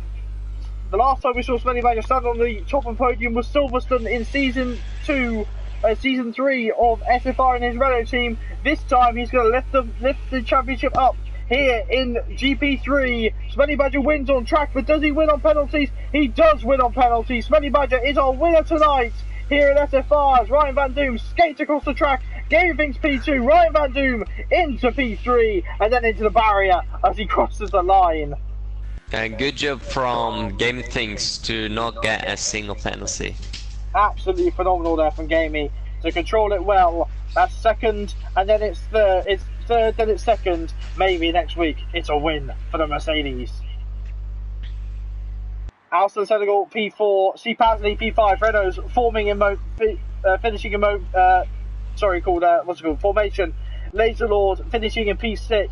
the last time we saw Smelly Badger stand on the top of the podium was Silverstone in season 3 of SFR in his Renault team. This time he's going to lift the championship up here in GP3. Smelly Badger wins on track, but does he win on penalties? He does win on penalties. Smelly Badger is our winner tonight here at SFR as Ryan Van Doom skates across the track. Gaming Things P2, Ryan Van Doom into P3 and then into the barrier as he crosses the line. And good job from Gaming Things to not get a single penalty. Absolutely phenomenal there from Gamey to control it well. That's second, and then it's third, then it's second. Maybe next week it's a win for the Mercedes. Alston Senegal P4, C Pasley P5. Renault's forming in finishing in formation. Laser Lord finishing in P6.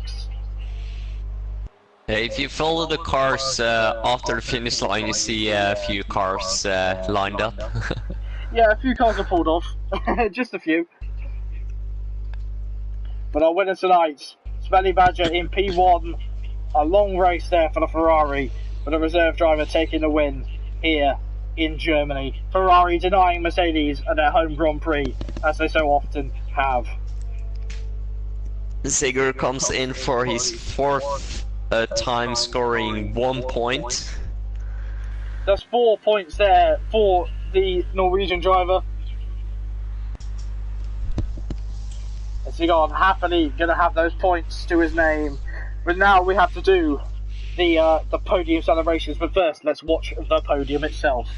If you follow the cars after the finish line, you see a few cars lined up. Yeah, a few cars are pulled off. Just a few. But our winner tonight, Smelly Badger in P1. A long race there for the Ferrari, with a reserve driver taking the win here in Germany. Ferrari denying Mercedes at their home Grand Prix, as they so often have. Sigurd comes in for his fourth time, scoring 1 point. That's 4 points there for the Norwegian driver. And Sigurd happily going to have those points to his name. But now we have to do the podium celebrations. But first, let's watch the podium itself.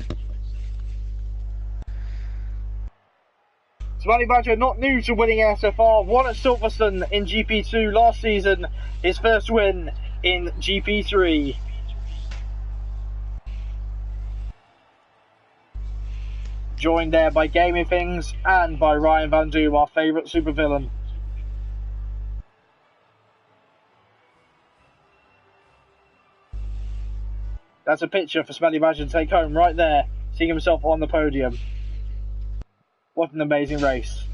Smelly Badger, not new to winning SFR, won at Silverstone in GP2 last season, his first win in GP3. Joined there by Gaming Things and by Ryan Van Doom, our favourite supervillain. That's a picture for Smelly Badger to take home right there, seeing himself on the podium. What an amazing race.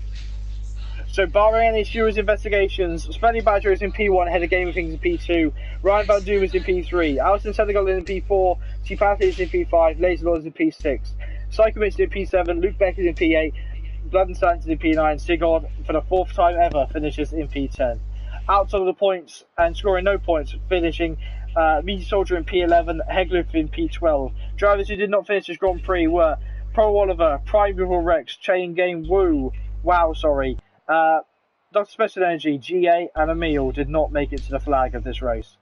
So barring any serious investigations, Smelly Badger is in P1 ahead of Gaming Things in P2, Ryan Van Doom is in P3, Alison Senegal is in P4, Chipathy is in P5, Laser Lord is in P6, Psychomix is in P7, Luke Beck is in P8, Bloodenstant is in P9, Sigurd for the fourth time ever finishes in P10. Outside of the points and scoring no points, finishing Meaty Soldier in P11, Hegluf in P12. Drivers who did not finish this Grand Prix were Pro Oliver, Prime Rival Rex, Chain Game Dr. Special Energy, GA and Emil did not make it to the flag of this race.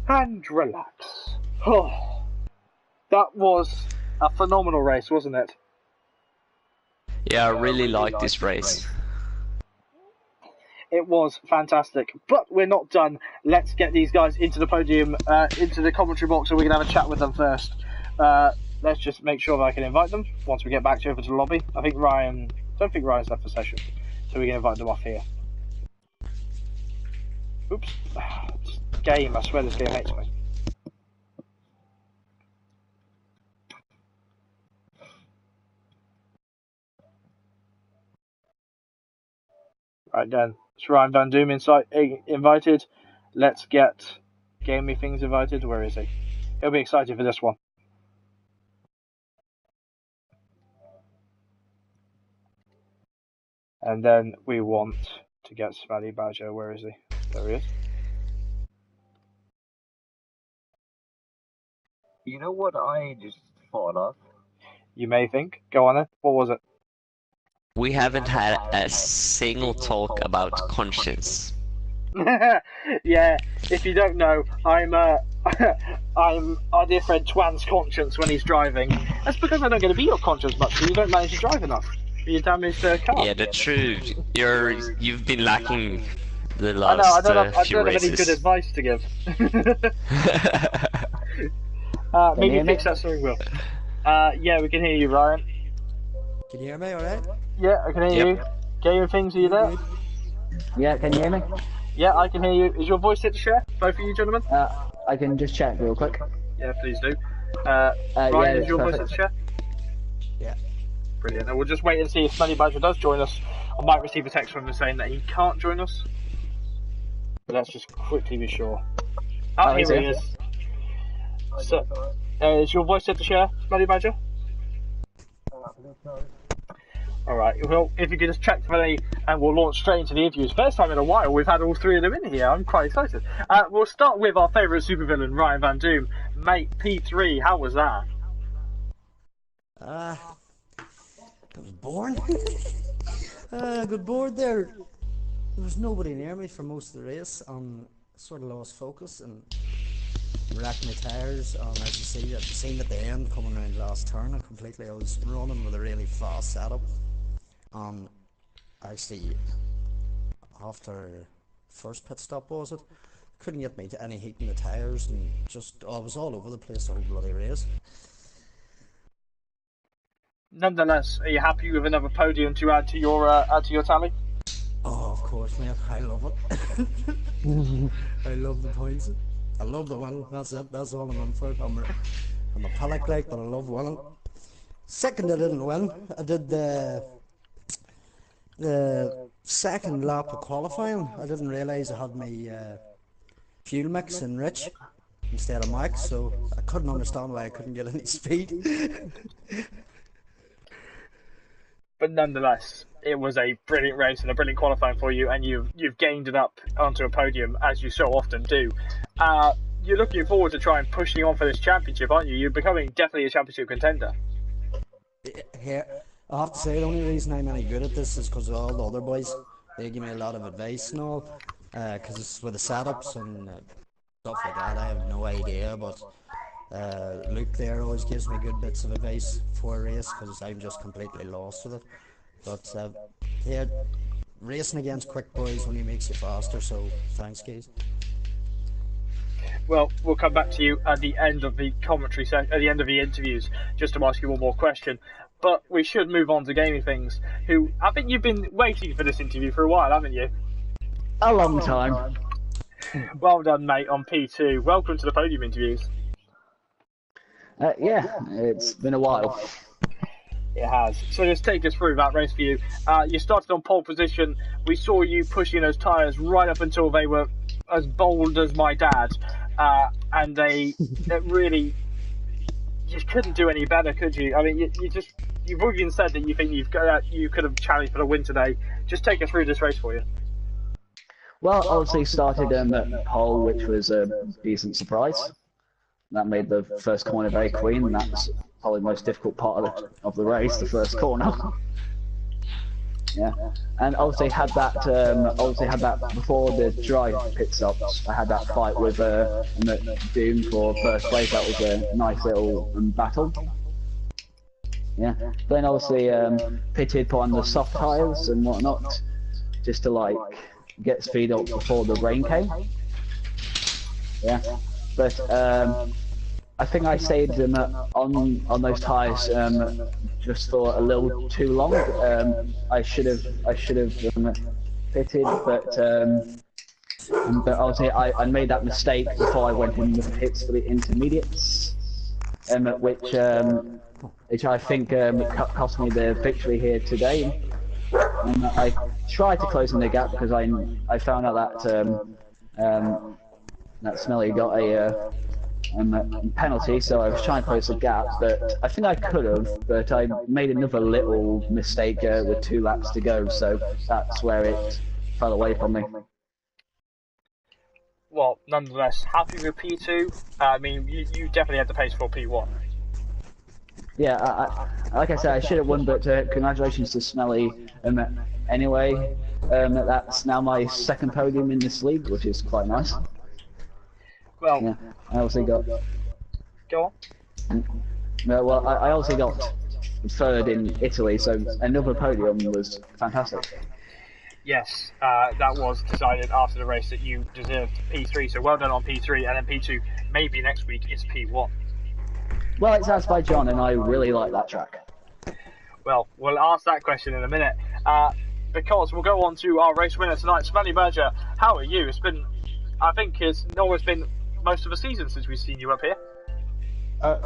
And relax. Oh, that was a phenomenal race, wasn't it? Yeah, I really like this race. It was fantastic, but we're not done. Let's get these guys into the podium, into the commentary box, so we can have a chat with them first. Let's just make sure that I can invite them once we get back over to the lobby. I don't think Ryan's left the session, so we can invite them off here. Oops. This game, I swear this game hates me. Right then, it's Ryan Van Doom invited. Let's get Gaming Things invited. Where is he? He'll be excited for this one. And then we want to get Smelly Badger. Where is he? There he is. You know what I just thought of? You may think. Go on then. What was it? We haven't had a single talk about conscience. Yeah, if you don't know, I'm our dear friend Twan's conscience when he's driving. That's because I don't get to be your conscience much, because you don't manage to drive enough. You damaged the car. Yeah, that's true. You've been lacking the last I don't have races. any good advice to give. Maybe fix that steering wheel. Yeah, we can hear you, Ryan. Can you hear me alright? Yeah, I can hear you. Gaming Things, are you there? Yeah, can you hear me? Yeah, I can hear you. Is your voice set to share? Both of you gentlemen? I can just check real quick. Yeah, please do. Ryan, is your voice set to share? Yeah. Brilliant. And we'll just wait and see if Smelly Badger does join us. I might receive a text from him saying that he can't join us. But let's just quickly be sure. Oh, here he is. So, is your voice set to share, Smelly Badger? Alright, well, if you could just check for me, and we'll launch straight into the interviews. First time in a while we've had all three of them in here. I'm quite excited. We'll start with our favourite supervillain, Ryan Van Doom. Mate, P3, how was that? I was bored. I got bored there. There was nobody near me for most of the race. Sort of lost focus and wrecked my tyres. As you see, at the scene at the end, coming around the last turn, I was running with a really fast setup. Actually, after first pit stop was it? Couldn't get me to any heat in the tyres, and just I was all over the place the whole bloody race. Nonetheless, are you happy with another podium to add to your tally? Oh, of course, mate. I love it. I love the points. I love the winning. That's it. That's all I'm in for. I'm a paddock like, but I love winning. Second, I didn't win. I did the second lap of qualifying. I didn't realise I had my fuel mix in Rich instead of Max, so I couldn't understand why I couldn't get any speed. But nonetheless, it was a brilliant race and a brilliant qualifying for you, and you've gained it up onto a podium as you so often do. You're looking forward to trying pushing on for this championship, aren't you? You're becoming definitely a championship contender. Here, I have to say the only reason I'm any good at this is because of all the other boys. They give me a lot of advice and all, because it's with the setups and stuff like that. I have no idea, but Luke there always gives me good bits of advice for a race because I'm just completely lost with it. But yeah, racing against quick boys only makes you faster, so thanks guys. Well, we'll come back to you at the end of the commentary at the end of the interviews, just to ask you one more question. But we should move on to Gaming Things, who I think you've been waiting for this interview for a while, haven't you? A long time. Well done, mate, on P2. Welcome to the podium interviews. Yeah, it's been a while. It has. So just take us through that race for you. You started on pole position. We saw you pushing those tyres right up until they were as bold as my dad. And they really just couldn't do any better, could you? I mean, you've even said that you think you could have challenged for the win today. Just take us through this race for you. Well, obviously started at pole, which was a decent surprise. That made the first corner very clean, and that's probably the most difficult part of the race, the first corner. Yeah, and obviously had that before the dry pit stops. I had that fight with Doom for first place. That was a nice little battle. Yeah, then obviously pitted on the soft tyres and whatnot, just to like get speed up before the rain came. Yeah, but I think I saved them on those tyres just for a little too long. I should have pitted, but obviously I made that mistake before I went in the pits for the intermediates, which I think cost me the victory here today. And I tried to close in the gap because I found out that that Smelly got a penalty, so I was trying to close the gap, but I think I could have, but I made another little mistake with 2 laps to go, so that's where it fell away from me. Well, nonetheless, happy with P2. I mean, you definitely had the pace for P1. Yeah, like I said, I should have won, but congratulations to Smelly. Anyway, that's now my second podium in this league, which is quite nice. Well, yeah, I also got. Go on. Well, I also got third in Italy, so another podium was fantastic. Yes, that was decided after the race that you deserved P3, so well done on P3, and then P2, maybe next week it's P1. Well, it's Azerbaijan, and I really like that track. Well, we'll ask that question in a minute, because we'll go on to our race winner tonight, Smelly Berger. How are you? It's been, I think it's almost been most of the season since we've seen you up here.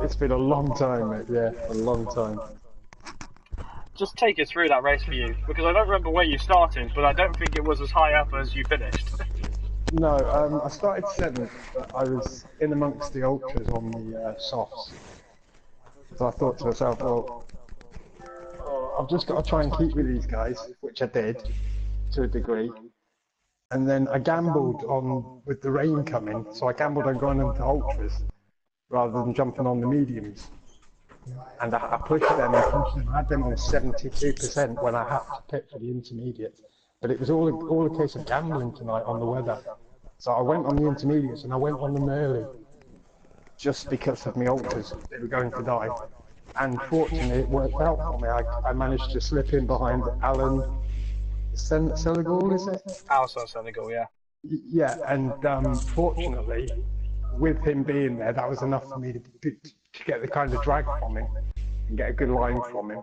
It's been a long time, mate, yeah, a long time. Just take us through that race for you, because I don't remember where you started, but I don't think it was as high up as you finished. No, I started 7th, but I was in amongst the ultras on the softs. So I thought to myself, well, I've just got to try and keep with these guys, which I did, to a degree. And then I gambled on, with the rain coming, so I gambled on going into ultras, rather than jumping on the mediums. And I pushed them and pushed them. I had them on 72% when I had to pit for the intermediates. But it was all a case of gambling tonight on the weather. So I went on the intermediates and I went on them early, just because of my ultras. They were going to die. And fortunately it worked out for me. I managed to slip in behind Alan Senegal, is it? Alison Senegal, yeah. Yeah, and fortunately, with him being there, that was enough for me to get the kind of drag from him and get a good line from him.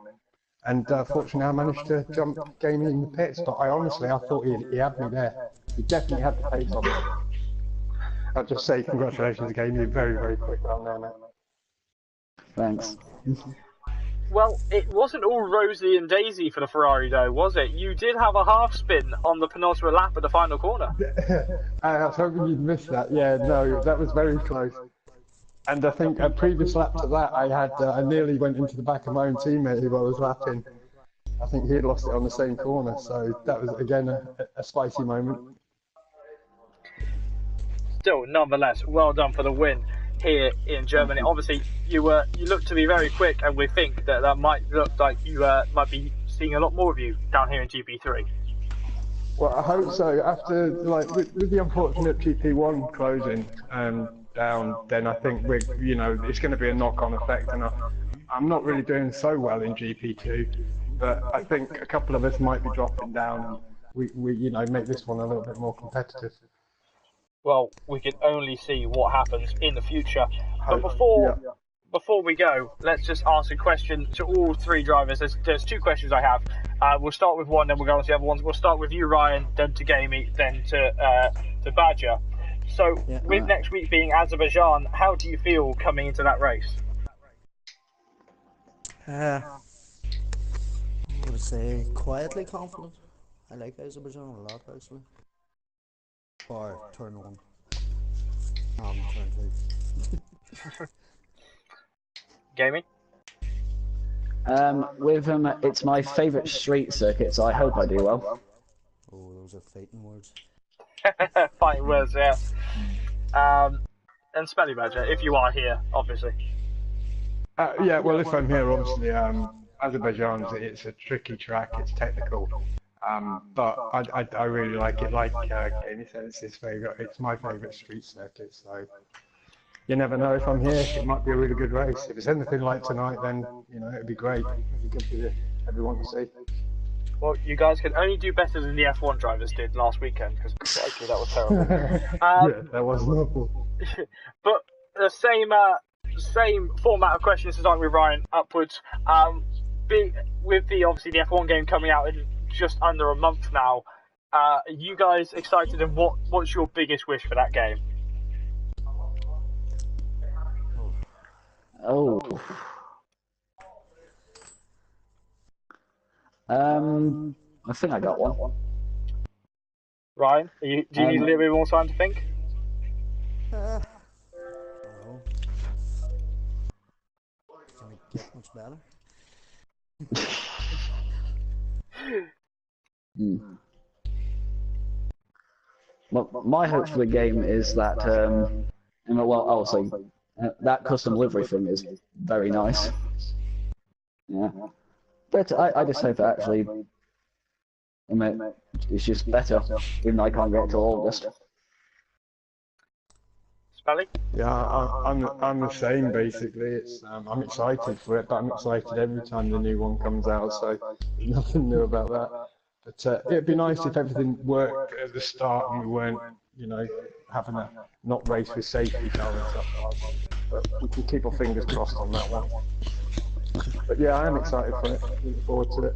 And fortunately, I managed to jump Gamey in the pits. But I thought he had me there. He definitely had the pace on me. I'll just say congratulations, Gamey. Very, very quick round there, mate. Thanks. Well, it wasn't all rosy and daisy for the Ferrari, though, was it? You did have a half spin on the penultimate lap at the final corner. I was hoping you'd miss that. Yeah, no, that was very close. And I think a previous lap to that, I nearly went into the back of my own teammate who I was lapping. I think he had lost it on the same corner, so that was again a spicy moment. Still, nonetheless, well done for the win here in Germany. Obviously, you look to be very quick, and we think that might look like you might be seeing a lot more of you down here in GP3. Well, I hope so. After with the unfortunate GP1 closing down, then I think it's going to be a knock-on effect, and I'm not really doing so well in GP2, but I think a couple of us might be dropping down, and we make this one a little bit more competitive. Well, we can only see what happens in the future. But before we go, let's just ask a question to all three drivers. There's two questions I have. We'll start with one, then we'll go on to the other ones. We'll start with you, Ryan, then to Gamey, then to Badger. So, with next week being Azerbaijan, how do you feel coming into that race? I would say quietly confident. I like Azerbaijan a lot, actually. Or turn 1. Turn 2. Gamey? With it's my favourite street circuit, so I hope I do well. Oh, those are fighting words. Fighting words, yeah. And Smelly Badger, if you are here, obviously. Yeah, well, if I'm here, obviously, Azerbaijan, it's a tricky track, it's technical. But I really like it. Like Kenny said, it's my favourite street circuit. So you never know if I'm here. It might be a really good race. If it's anything like tonight, then it'd be great. It'd be good for everyone to see. Well, you guys can only do better than the F1 drivers did last weekend, because actually that was terrible. Yeah, that was awful. But the same format of questions as with Ryan upwards. With obviously the F1 game coming out in just under a month now, are you guys excited, and what's your biggest wish for that game? Oh. I think I got one. Ryan, do you need a little bit more time to think? No. Can it get much better? Well, my hope for the game is that, that custom livery thing is very nice. Yeah. But I just hope that actually, it's just better, even though I can't get it till August. Spelling? Yeah, I'm the same basically. I'm excited for it, but I'm excited every time the new one comes out. So there's nothing new about that. But it'd be nice if everything worked at the start and we weren't, having a not race with safety car and stuff like that. But we can keep our fingers crossed on that one. But yeah, I am excited for it. Looking forward to it.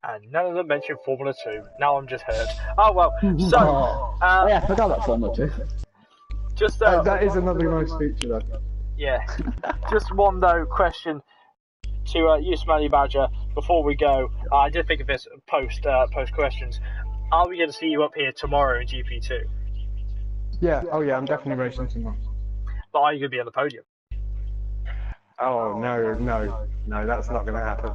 And none of them mentioned Formula 2. Now I'm just hurt. Oh well. So. I forgot about Formula 2. Just that is another nice feature, though. Yeah. Just one question to you, Smelly Badger. Before we go, I did think of this post questions. Are we going to see you up here tomorrow in GP2? Yeah. Oh yeah, I'm definitely racing tomorrow. But are you going to be on the podium? Oh no, that's not going to happen.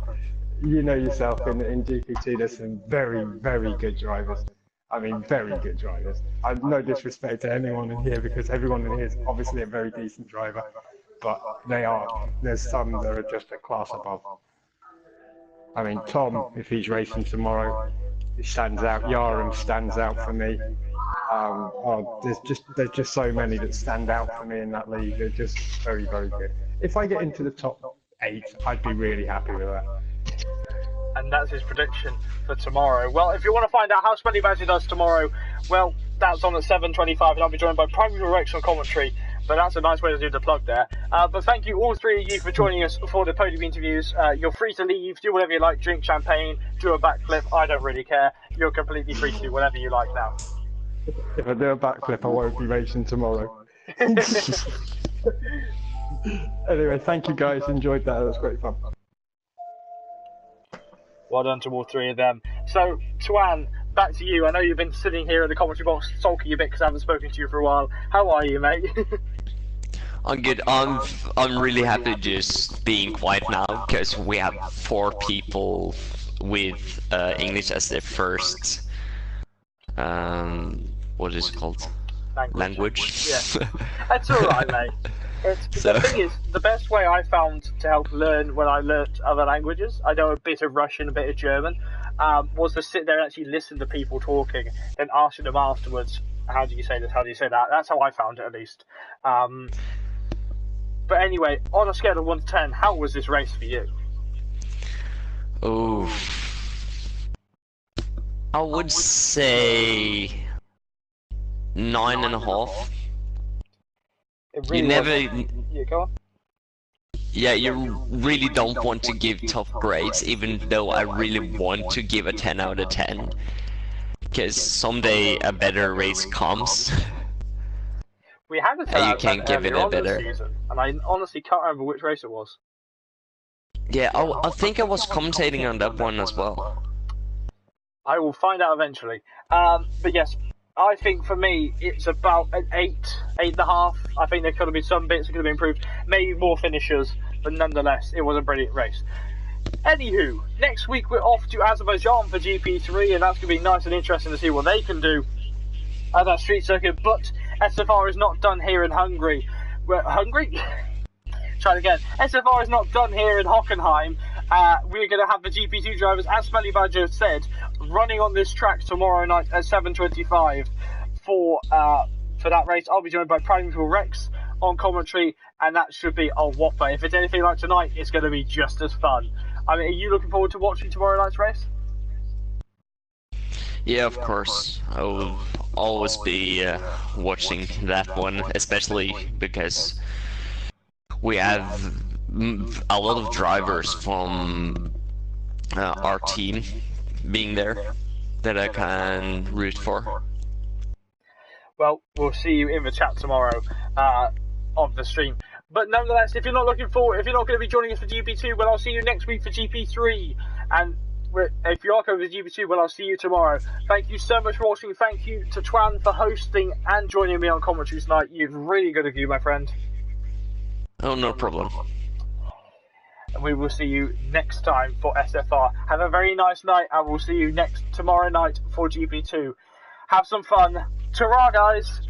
You know yourself, in GP2 there's some very, very good drivers. I mean, very good drivers. I've no disrespect to anyone in here, because everyone in here is obviously a very decent driver, but there's some that are just a class above. I mean, Tom, if he's racing tomorrow, he stands out. Yaram stands out for me. There's just so many that stand out for me in that league. They're just very, very good. If I get into the top 8, I'd be really happy with that. And that's his prediction for tomorrow. Well, if you want to find out how Smelly Badger does tomorrow, well, that's on at 7:25, and I'll be joined by Primary Rex on commentary. But that's a nice way to do the plug there. But thank you, all three of you, for joining us for the podium interviews. You're free to leave, do whatever you like, drink champagne, do a backflip. I don't really care. You're completely free to do whatever you like now. If I do a backflip, I won't be racing tomorrow. Anyway, thank you guys. Enjoyed that. That was great fun. Well done to all three of them. So, Tuan, back to you. I know you've been sitting here in the commentary box sulking a bit because I haven't spoken to you for a while. How are you, mate? I'm good. I'm really happy just being quiet now because we have 4 people with English as their first what is it called? Language. Yeah, that's all right, mate. The thing is, the best way I found to help learn when I learnt other languages, I know a bit of Russian, a bit of German, was to sit there and actually listen to people talking, then asking them afterwards, how do you say this, how do you say that? That's how I found it, at least. But anyway, on a scale of 1 to 10, how was this race for you? Oh, I would say 9.5. Really you never. Yeah, go on. Yeah, you really don't want to give top grades, even though I really want to give a 10 out of 10. Because someday a better race comes. We had a 10 and out you of 10 can't give it earlier a on this better. season, and I honestly can't remember which race it was. Yeah, I think I was commentating on that one as well. I will find out eventually. But yes, I think for me it's about an 8.5. I think there could have been some bits that could have been improved, maybe more finishers, but nonetheless, it was a brilliant race. Anywho, next week we're off to Azerbaijan for GP3, and that's going to be nice and interesting to see what they can do at that street circuit. But SFR is not done here in Hungary. Hungary? Try it again. SFR is not done here in Hockenheim. We're going to have the GP2 drivers, as Smelly Badger said, running on this track tomorrow night at 7:25 for that race. I'll be joined by Primeval Rex on commentary, and that should be a whopper. If it's anything like tonight, it's going to be just as fun. I mean, are you looking forward to watching tomorrow night's race? Yeah, of course. I will always be watching that one, especially because we have a lot of drivers from our team being there that I can root for. Well, we'll see you in the chat tomorrow of the stream. But nonetheless, if you're not going to be joining us for GP2, well, I'll see you next week for GP3. And if you are coming for GP2, well, I'll see you tomorrow. Thank you so much for watching. Thank you to Twan for hosting and joining me on commentary tonight. You've really good of you, my friend. Oh, no problem. And we will see you next time for SFR. Have a very nice night, and we'll see you tomorrow night for GP2. Have some fun. Ta-ra, guys!